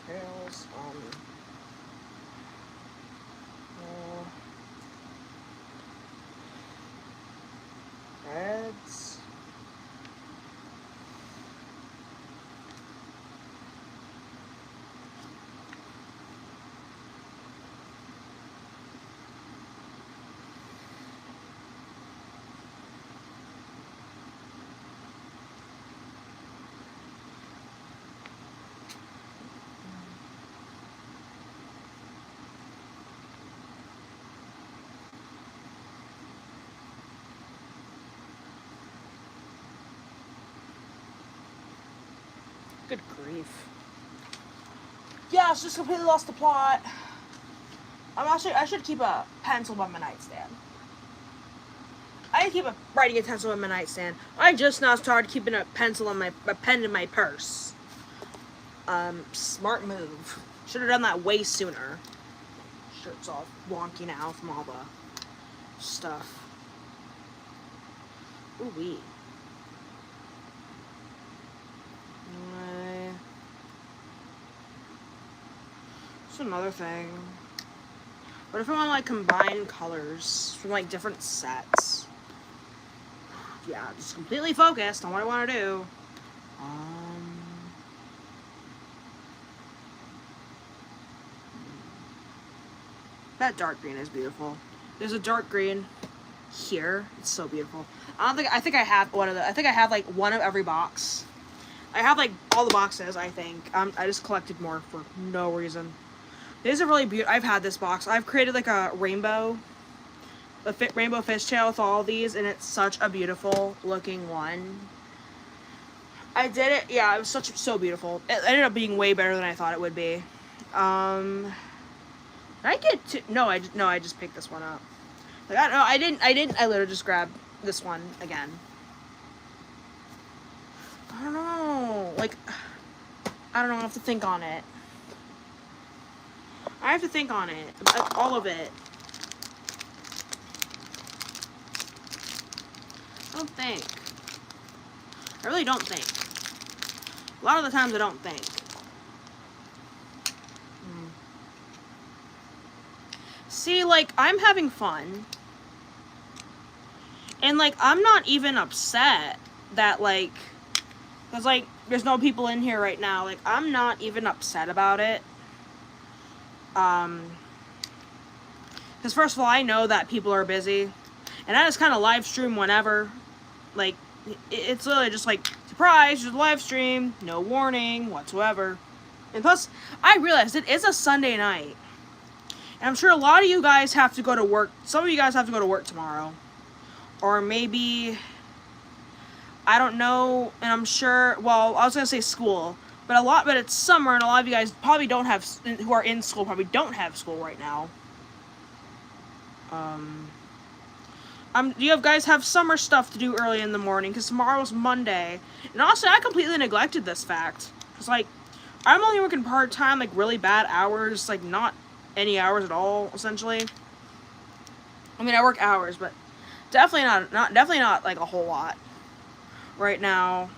Tails. Reds. Good grief. Yeah, it's just completely lost the plot. I should keep a pencil by my nightstand. I keep a writing utensil in my nightstand. I just now started keeping a pencil in a pen in my purse. Smart move. Should have done that way sooner. Shirt's all wonky now from all the stuff. Ooh wee. That's another thing. What if I want to like combine colors from like different sets? Yeah, just completely focused on what I want to do. That dark green is beautiful. There's a dark green here. It's so beautiful. I think I have one of the. I think I have like one of every box. I have like all the boxes. I think. I just collected more for no reason. These are really beautiful. I've had this box. I've created like a rainbow fishtail with all these, and it's such a beautiful looking one. I did it. Yeah, it was so beautiful. It ended up being way better than I thought it would be. Did I get to? No, I just picked this one up. Like I didn't. I literally just grabbed this one again. I don't know. Like, I don't know. I have to think on it. I have to think on it. Like, all of it. I don't think. I really don't think. A lot of the times I don't think. See, like, I'm having fun. And, like, I'm not even upset that, like, because, like, there's no people in here right now. Like, I'm not even upset about it. Because first of all, I know that people are busy. And I just kind of live stream whenever. Like, it's literally just like, surprise, there's a live stream. No warning whatsoever. And plus, I realized it is a Sunday night. And I'm sure a lot of you guys have to go to work. Some of you guys have to go to work tomorrow. Or maybe, I don't know. And I'm sure, well, I was going to say school. But it's summer, and a lot of you guys probably don't have, who are in school, probably don't have school right now. You guys have summer stuff to do early in the morning, because tomorrow's Monday. And also, I completely neglected this fact. Because, like, I'm only working part-time, like, really bad hours, like, not any hours at all, essentially. I mean, I work hours, but definitely not, like, a whole lot right now.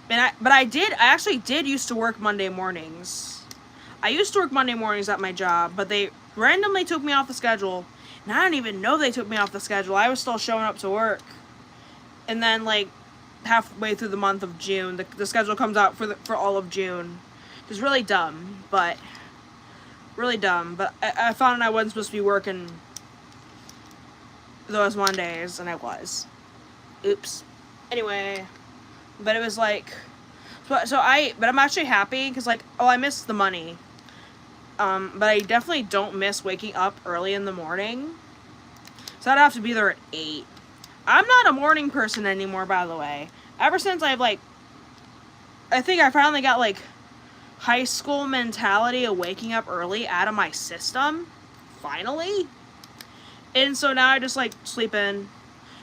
But I actually did used to work Monday mornings. I used to work Monday mornings at my job, but they randomly took me off the schedule. And I don't even know they took me off the schedule. I was still showing up to work. And then, like, halfway through the month of June, the schedule comes out for all of June. It's really dumb, but... Really dumb. But I found I wasn't supposed to be working those Mondays, and I was. Oops. Anyway... But it was like, but I'm actually happy because, like, oh, I miss the money. But I definitely don't miss waking up early in the morning. So I'd have to be there at 8. I'm not a morning person anymore, by the way. Ever since I think I finally got, like, high school mentality of waking up early out of my system. Finally. And so now I just, like, sleep in.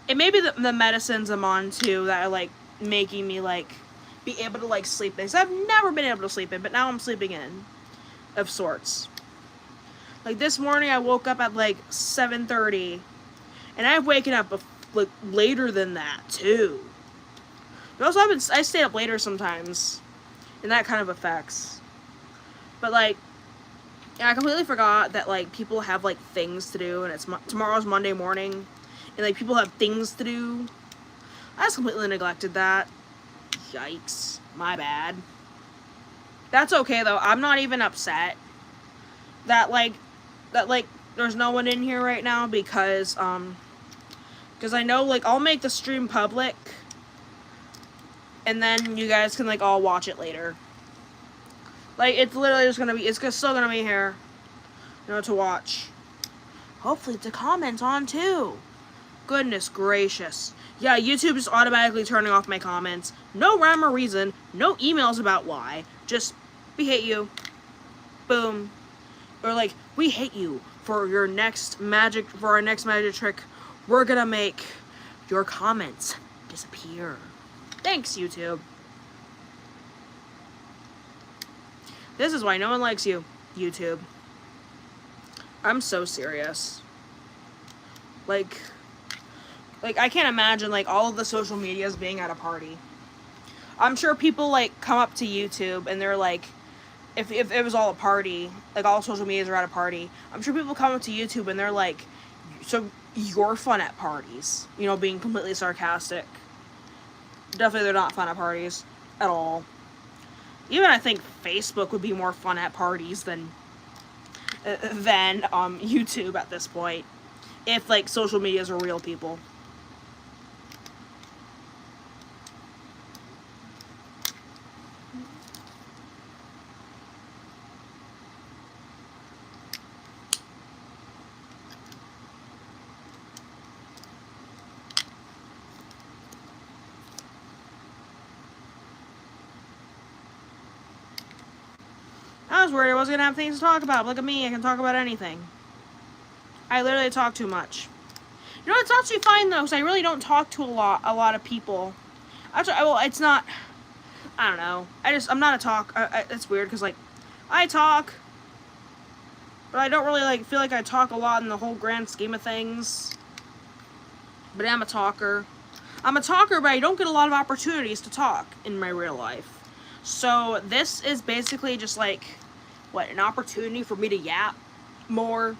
And maybe the medicines I'm on, too, that are, like, making me, like, be able to, like, sleep in. 'Cause I've never been able to sleep in, but now I'm sleeping in. Of sorts. Like, this morning I woke up at, like, 7:30. And I've waken up, like, later than that, too. But also, I stay up later sometimes. And that kind of affects. But, like, yeah, I completely forgot that, like, people have, like, things to do. And tomorrow's Monday morning. And, like, people have things to do. I just completely neglected that. Yikes. My bad. That's okay, though. I'm not even upset that, like, there's no one in here right now because I know, like, I'll make the stream public and then you guys can, like, all watch it later. Like, it's literally just gonna be, it's still gonna be here, you know, to watch. Hopefully to comment on, too. Goodness gracious. Yeah, YouTube is automatically turning off my comments. No rhyme or reason. No emails about why. Just, we hate you. Boom. Or like, we hate you for your next magic, for our next magic trick. We're gonna make your comments disappear. Thanks, YouTube. This is why no one likes you, YouTube. I'm so serious. Like I can't imagine like all of the social medias being at a party. I'm sure people like come up to YouTube and they're like, if it was all a party, like all social medias are at a party, I'm sure people come up to YouTube and they're like, so you're fun at parties, you know, being completely sarcastic. Definitely they're not fun at parties at all. Even I think Facebook would be more fun at parties than YouTube at this point, if like social medias are real people. I was worried I wasn't gonna have things to talk about. Look at me, I can talk about anything. I literally talk too much. You know, it's actually fine though, because I really don't talk to a lot of people. Actually, well, it's not. I don't know. I'm not a talk. It's weird because like, I talk, but I don't really like feel like I talk a lot in the whole grand scheme of things. But I'm a talker. I'm a talker, but I don't get a lot of opportunities to talk in my real life. So this is basically just like, what, an opportunity for me to yap more.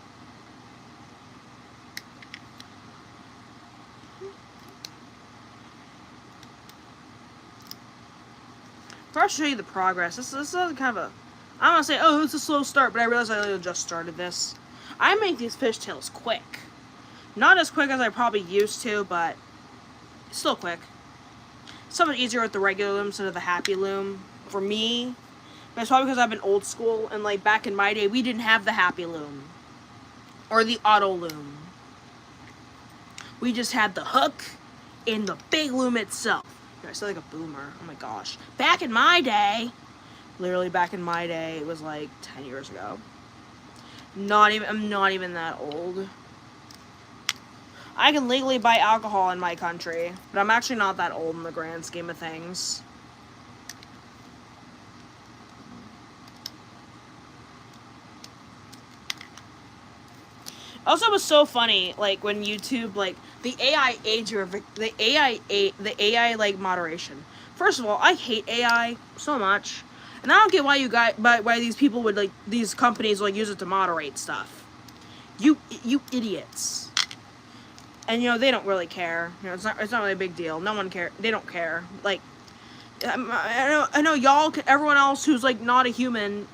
First, I'll show you the progress. This is kind of a, I'm gonna say, oh, it's a slow start, but I realized I literally just started this. I make these fishtails quick. Not as quick as I probably used to, but still quick. So much easier with the regular loom instead of the happy loom for me. But it's probably because I've been old school, and like back in my day, we didn't have the happy loom or the auto loom. We just had the hook and the big loom itself. I sound like a boomer. Oh my gosh. Back in my day, literally back in my day, it was like 10 years ago. I'm not even that old. I can legally buy alcohol in my country, but I'm actually not that old in the grand scheme of things. Also, it was so funny, like when YouTube, like the AI like moderation. First of all, I hate AI so much, and I don't get why why these people would like these companies like use it to moderate stuff. You idiots. And you know they don't really care. You know it's not really a big deal. No one cares. They don't care. Like I know y'all, everyone else who's like not a human,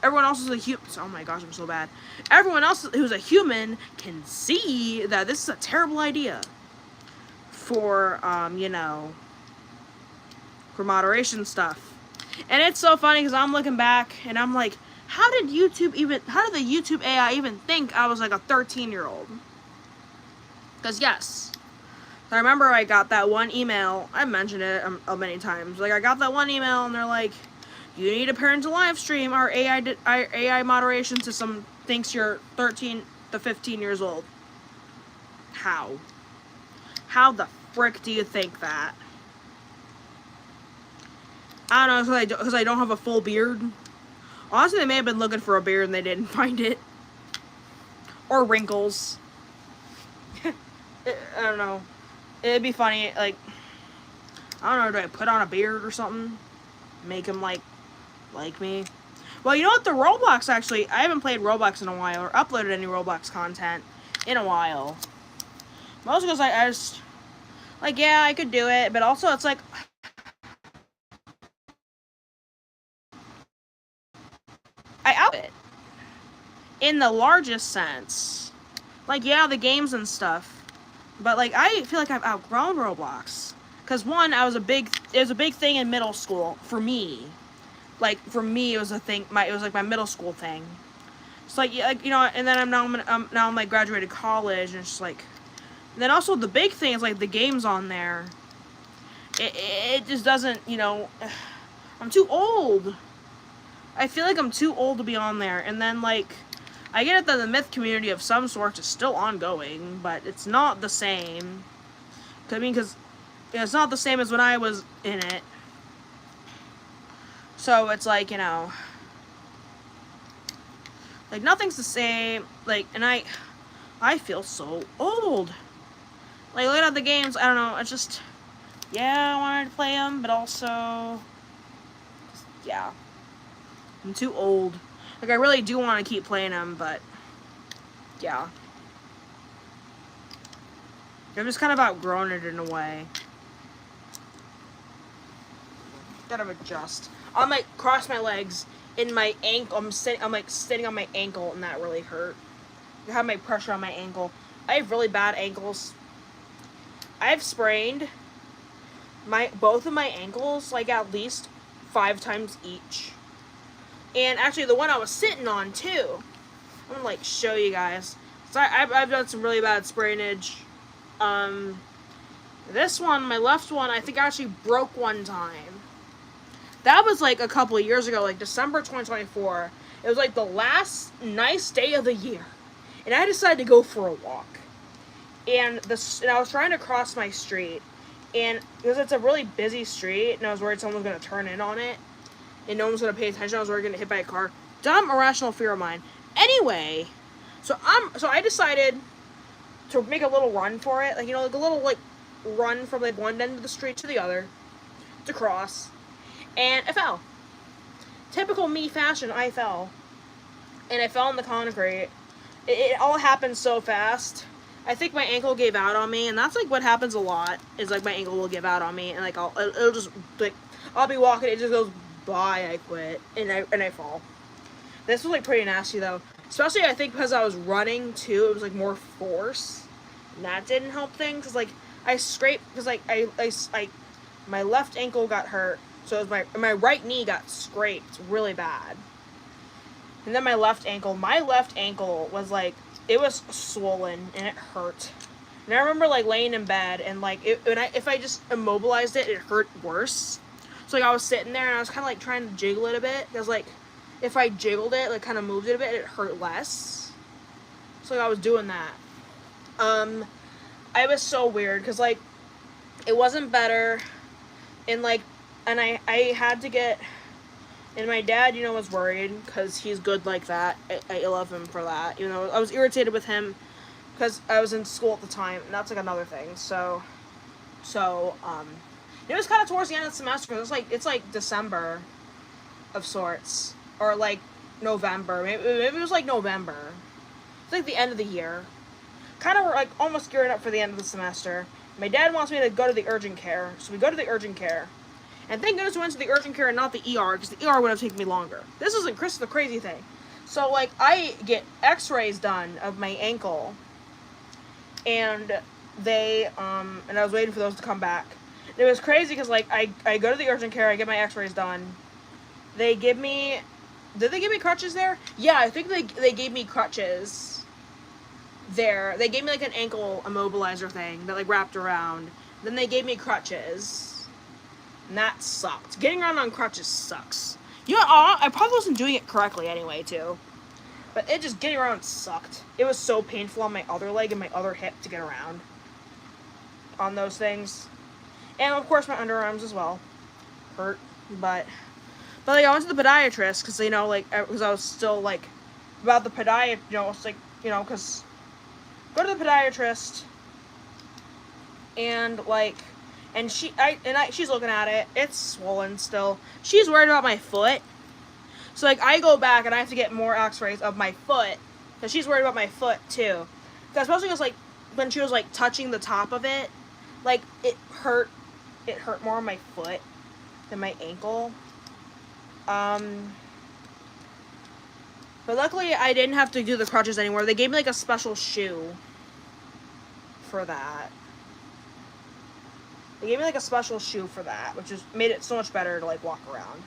everyone else is a human. Oh my gosh, I'm so bad. Everyone else who's a human can see that this is a terrible idea for, you know, for moderation stuff. And it's so funny because I'm looking back and I'm like, how did the YouTube AI even think I was like a 13-year-old? Because yes. I remember I got that one email, I mentioned it many times, like I got that one email and they're like, you need a parent to live stream our AI moderation system thinks you're 13 to 15 years old. How? How the frick do you think that? I don't know, because I don't have a full beard. Honestly, they may have been looking for a beard and they didn't find it. Or wrinkles. I don't know. It'd be funny, like, I don't know, do I put on a beard or something? Make him, like me? Well, you know what, the Roblox, actually, I haven't played Roblox in a while, or uploaded any Roblox content in a while. Mostly because I just, like, yeah, I could do it, but also it's like, I out it. In the largest sense. Like, yeah, the games and stuff. But, like, I feel like I've outgrown Roblox. Because, one, it was a big thing in middle school, for me. Like, for me, it was a thing, it was, like, my middle school thing. It's like, you know, and then I'm now, like, graduated college, and it's just, like, And then also the big thing is like the games on there. It just doesn't, you know, I'm too old. I feel like I'm too old to be on there. And then like, I get it that the myth community of some sorts is still ongoing, but it's not the same. I mean, because it's not the same as when I was in it. So it's like, you know, like nothing's the same. Like, and I feel so old. Like, looking at the games, I don't know, it's just, yeah, I wanted to play them, but also, yeah, I'm too old. Like, I really do want to keep playing them, but, yeah. I've just kind of outgrown it in a way. Gotta adjust. I'll, like, cross my legs in my ankle. I'm, like, sitting on my ankle, and that really hurt. I have my pressure on my ankle. I have really bad ankles. I've sprained both of my ankles, like, at least 5 times each. And actually, the one I was sitting on, too. I'm gonna, like, show you guys. So I've done some really bad sprainage. This one, my left one, I think I actually broke one time. That was, like, a couple of years ago, like, December 2024. It was, like, the last nice day of the year. And I decided to go for a walk. And I was trying to cross my street. And because it's a really busy street, and I was worried someone was going to turn in on it, and no one was going to pay attention, I was worried going to get hit by a car. Dumb, irrational fear of mine. Anyway, so I decided to make a little run for it. Like, you know, like a little, like, run from, like, one end of the street to the other to cross. And I fell. Typical me fashion, I fell. And I fell in the concrete. It all happened so fast. I think my ankle gave out on me, and that's, like, what happens a lot, is, like, my ankle will give out on me, and, like, it'll just, like, I'll be walking, it just goes, bye, I quit, and I fall. This was, like, pretty nasty, though. Especially, I think, because I was running, too, it was, like, more force, and that didn't help things, because, like, I scraped, because, like, my left ankle got hurt, so it was my right knee got scraped really bad. And then my left ankle was, like, it was swollen, and it hurt. And I remember, like, laying in bed, and, like, if I just immobilized it, it hurt worse. So, like, I was sitting there, and I was kind of, like, trying to jiggle it a bit. Because, like, if I jiggled it, like, kind of moved it a bit, it hurt less. So, like, I was doing that. I was so weird, because, like, it wasn't better. And, like, and I had to get... And my dad, you know, was worried, because he's good like that. I love him for that. Even though I was irritated with him, because I was in school at the time, and that's, like, another thing. So, it was kind of towards the end of the semester, because it's, like, December of sorts. Or, like, November. Maybe it was, like, November. It's, like, the end of the year. Kind of, like, almost gearing up for the end of the semester. My dad wants me to go to the urgent care, so we go to the urgent care. And thank goodness we went to the urgent care and not the ER, because the ER would have taken me longer. This isn't the crazy thing. So, like, I get x-rays done of my ankle. And they, and I was waiting for those to come back. And it was crazy, because, like, I go to the urgent care, I get my x-rays done. They give me, did they give me crutches there? Yeah, I think they gave me crutches there. They gave me, like, an ankle immobilizer thing that, like, wrapped around. Then they gave me crutches. And that sucked. Getting around on crutches sucks. You know, I probably wasn't doing it correctly anyway, too. But getting around sucked. It was so painful on my other leg and my other hip to get around on those things. And, of course, my underarms as well. Hurt. But like, I went to the podiatrist, because, you know, like, because I was still, like, about the podiatrist, you know, it's like, you know, because go to the podiatrist, and, like, and she's looking at it. It's swollen still. She's worried about my foot. So, like, I go back and I have to get more x-rays of my foot. Because she's worried about my foot, too. Because especially because, like, when she was, like, touching the top of it, like, it hurt more on my foot than my ankle. But luckily, I didn't have to do the crutches anymore. They gave me, like, a special shoe for that. They gave me, like, a special shoe for that, which just made it so much better to, like, walk around.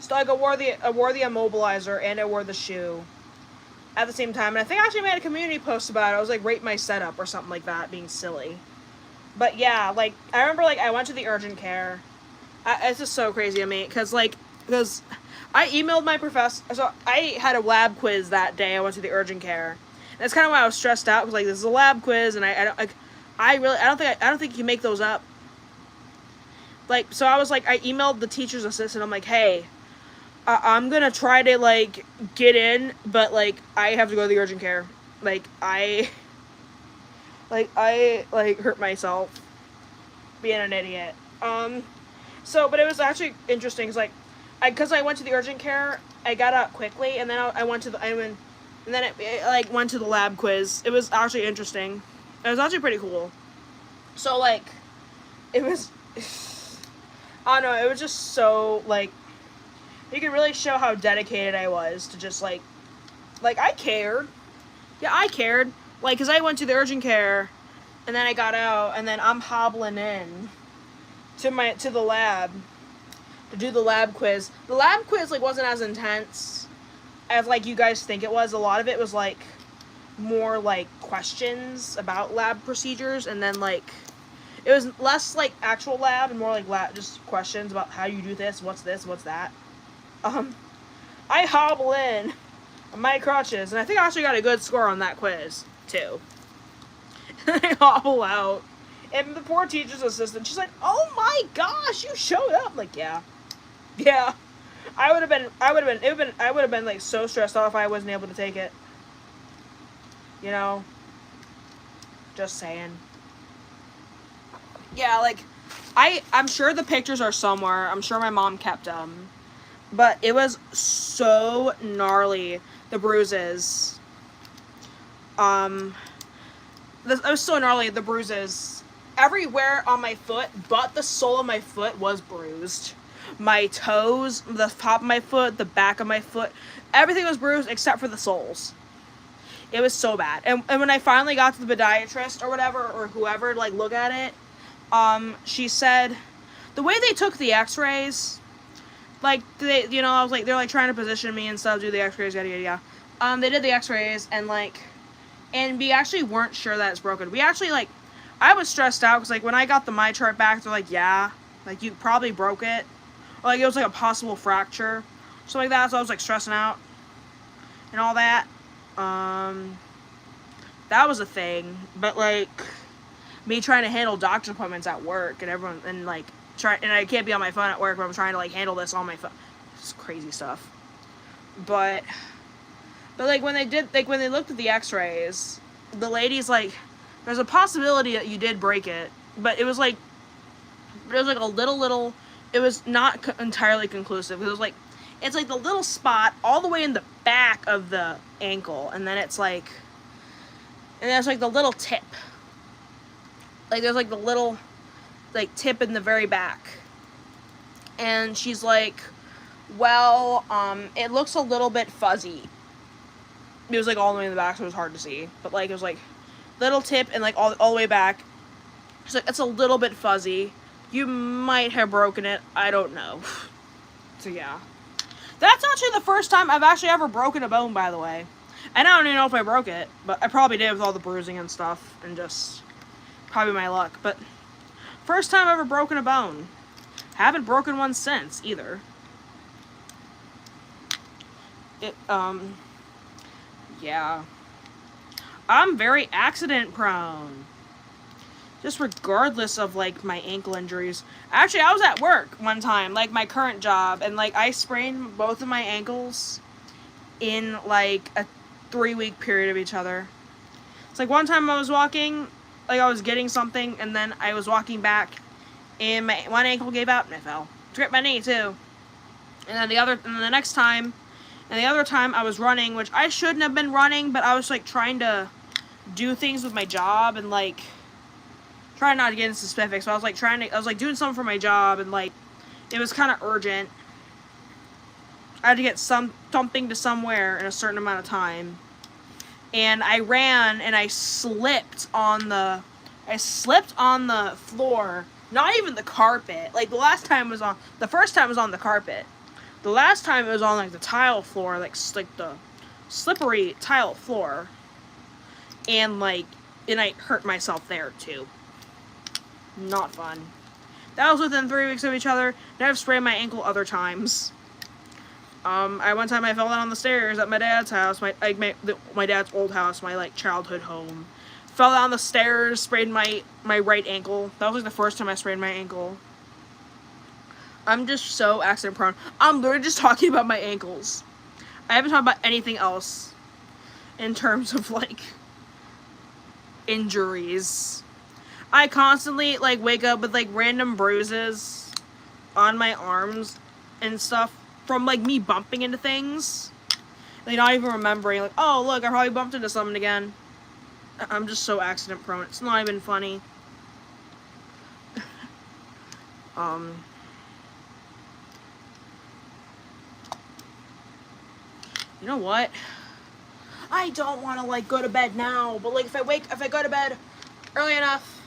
So, like, I wore the immobilizer, and I wore the shoe. at the same time. And I think I actually made a community post about it. I was like, rate my setup or something like that, being silly. But yeah, like, I remember, like, I went to the urgent care. It's just so crazy to me, because I emailed my professor, so I had a lab quiz that day. I went to the urgent care. And that's kind of why I was stressed out, because, like, this is a lab quiz, and I don't think you can make those up. Like, so I was like, I emailed the teacher's assistant. I'm like, hey, I'm gonna try to, like, get in, but, like, I have to go to the urgent care. Like, I hurt myself being an idiot. So, but it was actually interesting, because I went to the urgent care, I got out quickly, and then I went to and then it went to the lab quiz. It was actually interesting. It was actually pretty cool. So, like, it was, I don't know, it was just so, like, you could really show how dedicated I was to just, like, I cared. Yeah, I cared. Like, because I went to the urgent care, and then I got out, and then I'm hobbling in to the lab to do the lab quiz. The lab quiz, like, wasn't as intense as, like, you guys think it was. A lot of it was, like, more, like, questions about lab procedures, and then, like, it was less, like, actual lab and more, like, just questions about how you do this, what's that. I hobble in on my crutches, and I think I actually got a good score on that quiz, too. I hobble out, and the poor teacher's assistant, she's like, oh my gosh, you showed up. I'm like, yeah. I would have been like so stressed out if I wasn't able to take it. You know? Just saying. Yeah, like, I'm sure the pictures are somewhere. I'm sure my mom kept them. But it was so gnarly, the bruises. It was so gnarly, the bruises. Everywhere on my foot, but the sole of my foot was bruised. My toes, the top of my foot, the back of my foot, everything was bruised except for the soles. It was so bad. And when I finally got to the podiatrist or whatever, or whoever, like, look at it, she said, the way they took the x-rays, like, they, you know, I was like, they're, like, trying to position me and stuff, do the x-rays, yada, yada, yada. They did the x-rays, and, like, and we actually weren't sure that it's broken. We actually, like, I was stressed out, because, like, when I got the my chart back, they're like, yeah, like, you probably broke it. Or, like, it was, like, a possible fracture. Something like that, so I was, like, stressing out. And all that. That was a thing. But, like, me trying to handle doctor's appointments at work, and everyone, and, like, and I can't be on my phone at work, but I'm trying to, like, handle this on my phone. It's crazy stuff. But, like, when they looked at the x-rays, the lady's like, there's a possibility that you did break it, but it was, like, a little, it was not entirely conclusive. It was, like, it's, like, the little spot all the way in the back of the ankle, and then it's, like, and there's, like, the little tip. Like, there's, like, the little, like, tip in the very back. And she's like, well, it looks a little bit fuzzy. It was, like, all the way in the back, so it was hard to see. But, like, it was, like, little tip and, like, all the way back. She's like, it's a little bit fuzzy. You might have broken it. I don't know. So, yeah. That's actually the first time I've actually ever broken a bone, by the way. And I don't even know if I broke it. But I probably did with all the bruising and stuff. And just probably my luck. But first time I've ever broken a bone. Haven't broken one since, either. Yeah. I'm very accident prone. Just regardless of, like, my ankle injuries. Actually, I was at work one time, like, my current job, and, like, I sprained both of my ankles in, like, a 3-week period of each other. It's like one time I was walking, like, I was getting something, and then I was walking back, and my one ankle gave out, and I fell. Tripped my knee, too. And then the other time I was running, which I shouldn't have been running, but I was, like, trying to do things with my job, and, like, trying not to get into specifics, but I was, like, doing something for my job, and, like, it was kind of urgent. I had to get something to somewhere in a certain amount of time. And I ran, and I slipped on the floor, not even the carpet. Like, the first time it was on the carpet. The last time it was on, like, the tile floor, like the slippery tile floor. And I hurt myself there too. Not fun. That was within 3 weeks of each other. And I've sprained my ankle other times. One time I fell down the stairs at my dad's house, my dad's old house, my childhood home. Fell down the stairs, sprained my right ankle. That was the first time I sprained my ankle. I'm just so accident prone. I'm literally just talking about my ankles. I haven't talked about anything else in terms of injuries. I constantly wake up with random bruises on my arms and stuff from me bumping into things. Not even remembering oh look, I probably bumped into something again. I'm just so accident prone. It's not even funny. You know what? I don't want to go to bed now, but if I go to bed early enough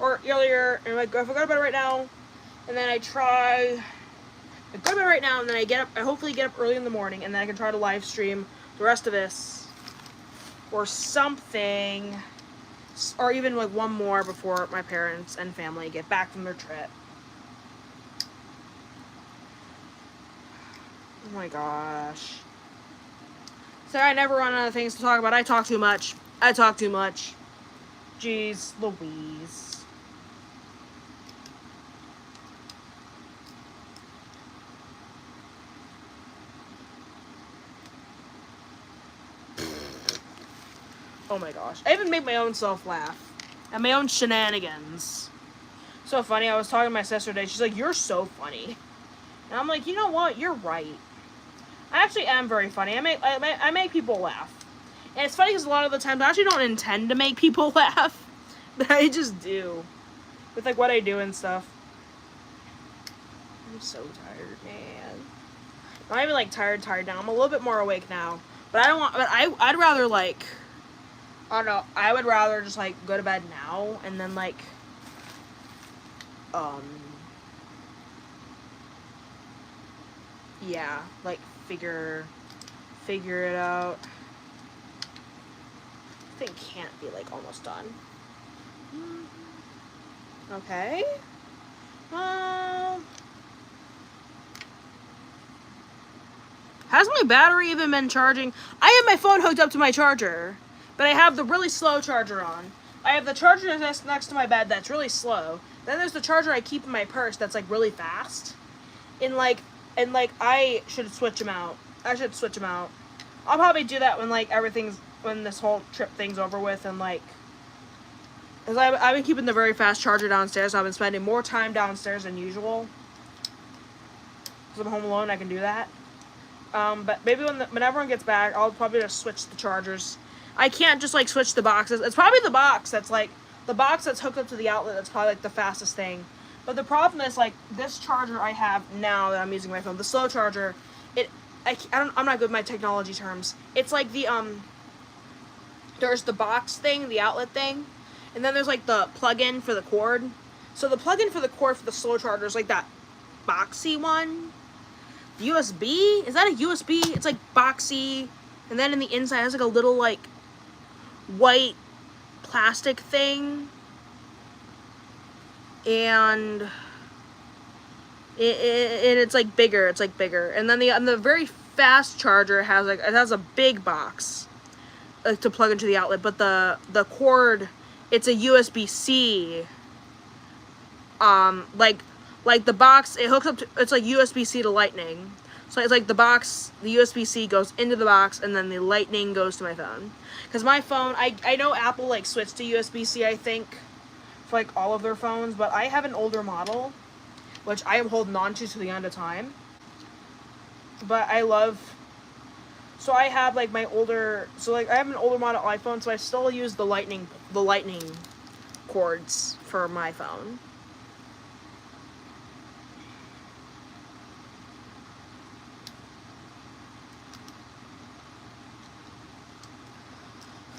or earlier, and if I go to bed right now, and then I go to bed right now, and then I hopefully get up early in the morning, and then I can try to live stream the rest of this or something, or even one more before my parents and family get back from their trip. Oh my gosh. Sorry, I never run out of things to talk about. I talk too much. Jeez Louise. Oh my gosh. I even made my own self laugh. At my own shenanigans. So funny. I was talking to my sister today. She's like, you're so funny. And I'm like, you know what? You're right. I actually am very funny. I make people laugh. And it's funny because a lot of the times I actually don't intend to make people laugh. But I just do. With what I do and stuff. I'm so tired, man. I'm not even tired now. I'm a little bit more awake now. But I'd rather I don't know. I would rather just go to bed now and then yeah, figure it out. I think can't be almost done. Okay. Has my battery even been charging? I have my phone hooked up to my charger, but I have the really slow charger on. I have the charger that's next to my bed that's really slow. Then there's the charger I keep in my purse that's really fast. And I should switch them out. I'll probably do that when this whole trip thing's over with, and because I've been keeping the very fast charger downstairs, so I've been spending more time downstairs than usual. Because I'm home alone, I can do that. But maybe when everyone gets back, I'll probably just switch the chargers. I can't just switch the boxes. It's probably the box that's the box that's hooked up to the outlet that's probably the fastest thing. But the problem is this charger I have now that I'm using my phone, the slow charger, I'm not good with my technology terms. It's there's the box thing, the outlet thing, and then there's the plug-in for the cord. So the plug-in for the cord for the slow charger is that boxy one. The USB? Is that a USB? It's boxy, and then in the inside it has a little white plastic thing, and it's bigger. It's bigger, and then the very fast charger has a big box to plug into the outlet, but the cord, it's a USB-C. The box, it hooks up to, it's USB-C to lightning. So it's the box, the USB-C goes into the box, and then the lightning goes to my phone. Because my phone, I know Apple switched to USB-C, I think, for all of their phones, but I have an older model, which I am holding on to the end of time. But I love, so I have my older, I have an older model iPhone, so I still use the lightning cords for my phone.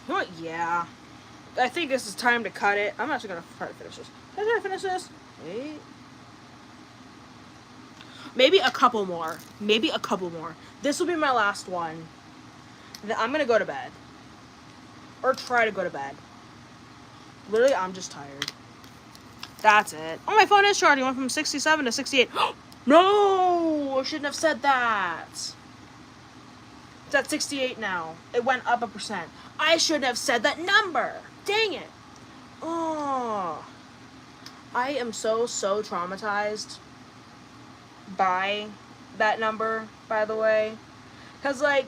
You know what? Yeah. I think this is time to cut it. I'm actually going to try to finish this. Can I try to finish this? Wait. Maybe a couple more. This will be my last one. then I'm gonna go to bed. Or try to go to bed. Literally, I'm just tired. That's it. Oh, my phone is charging. It went from 67 to 68. No! I shouldn't have said that. It's at 68 now. It went up 1%. I shouldn't have said that number. Dang it. Oh. I am so traumatized by that number, by the way. Because, like,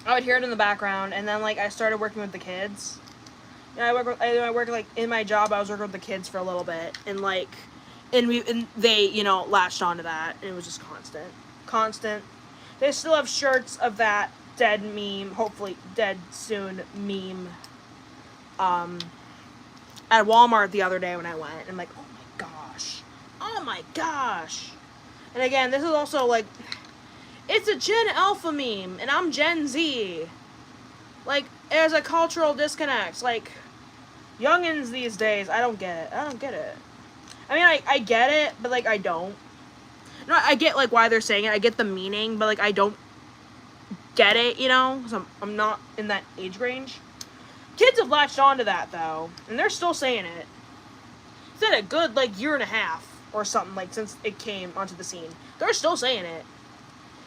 I would hear it in the background, and then, like, I started working with the kids. And I worked like, in my job, I was working with the kids for a little bit. And, like, and they, you know, latched onto that. And it was just constant. Constant. They still have shirts of that dead meme, hopefully dead soon meme, at Walmart the other day when I went. And I'm like, oh my gosh. Oh my gosh. And again, this is also, like, it's a Gen Alpha meme, and I'm Gen Z. Like, there's a cultural disconnect. Like, youngins these days, I don't get it. I don't get it. I mean, I get it, but, like, I don't. No, I get, like, why they're saying it. I get the meaning, but, like, I don't get it, you know? Because I'm not in that age range. Kids have latched onto that, though, and they're still saying it. It's been a good, like, year and a half or something, like, since it came onto the scene. They're still saying it.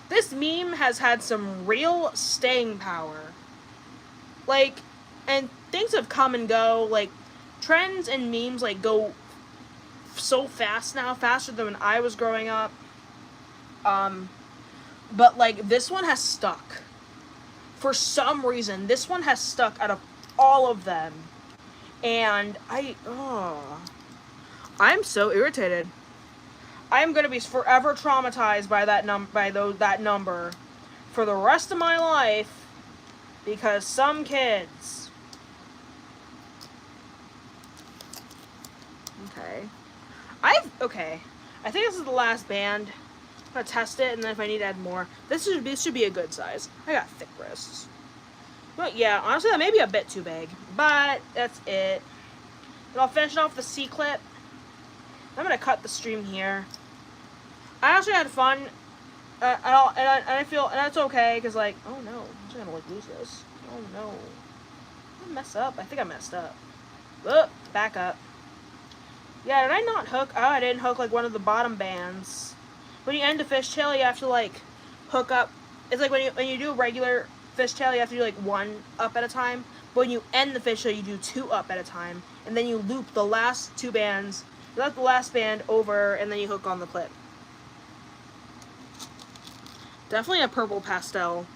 This meme has had some real staying power. Like, and things have come and go. Like, trends and memes, like, go so fast now, faster than when I was growing up. But, like, this one has stuck. For some reason, this one has stuck out of all of them. And I'm so irritated. I'm gonna be forever traumatized by that that number for the rest of my life because some kids. Okay. I think this is the last band. I'm gonna test it, and then if I need to add more, this should be a good size. I got thick wrists. But yeah, honestly, that may be a bit too big, but that's it. And I'll finish off the C-clip. I'm gonna cut the stream here. I actually had fun, and I feel, and that's okay, because, like, oh no, I'm just gonna, like, lose this. Oh no. Did I mess up? I think I messed up. Whoop, back up. Yeah, did I not hook? Oh, I didn't hook, like, one of the bottom bands. When you end a fishtail, you have to, like, hook up. It's like when you do a regular fishtail, you have to do, like, one up at a time. But when you end the fishtail, you do two up at a time. And then you loop the last two bands. You let the last band over, and then you hook on the clip. Definitely a purple pastel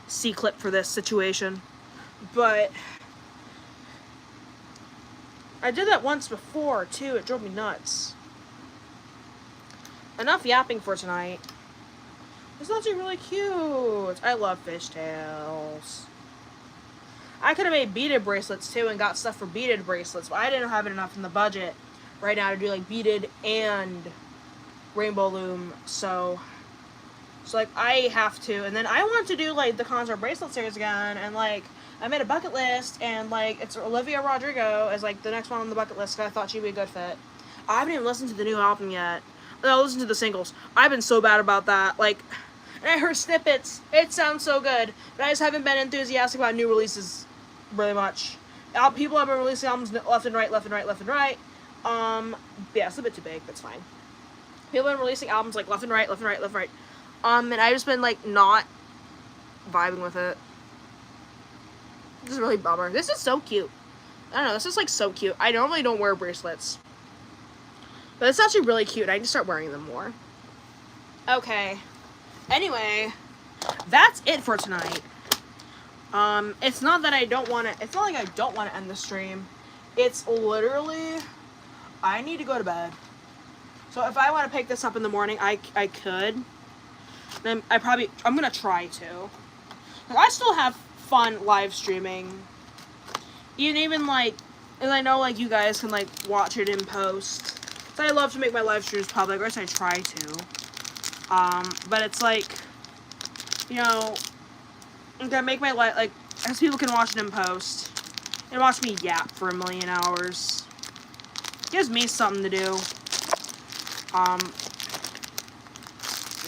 C-clip for this situation. But I did that once before, too. It drove me nuts. Enough yapping for tonight. It's actually really cute. I love fishtails. I could have made beaded bracelets, too, and got stuff for beaded bracelets, but I didn't have enough in the budget right now to do, like, beaded and Rainbow Loom, so like, I have to, and then I want to do, like, the concert bracelet series again, and, like, I made a bucket list, and, like, it's Olivia Rodrigo as, like, the next one on the bucket list, because I thought she'd be a good fit. I haven't even listened to the new album yet. No, listen to the singles. I've been so bad about that, like, and I heard snippets. It sounds so good, but I just haven't been enthusiastic about new releases really much. People have been releasing albums left and right. Yeah, it's a bit too big, that's fine. People have been releasing albums, like, left and right. And I've just been, like, not vibing with it. This is really bummer. This is so cute. I don't know, this is, like, so cute. I normally don't wear bracelets. But it's actually really cute. I need to start wearing them more. Okay. Anyway, that's it for tonight. It's not that I don't want to, it's not like I don't want to end the stream. It's literally, I need to go to bed. So if I want to pick this up in the morning, I could. Then I'm going to try to. I still have fun live streaming. Even like, and I know, like, you guys can, like, watch it in post. So I love to make my live streams public, or at least I try to. But it's like, you know, I'm gonna make my life, like, as people can watch it in post. And watch me yap for 1,000,000 hours. Gives me something to do.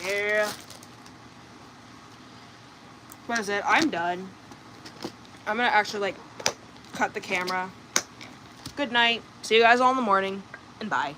Yeah. What is it? I'm done. I'm gonna actually like cut the camera. Good night. See you guys all in the morning, and bye.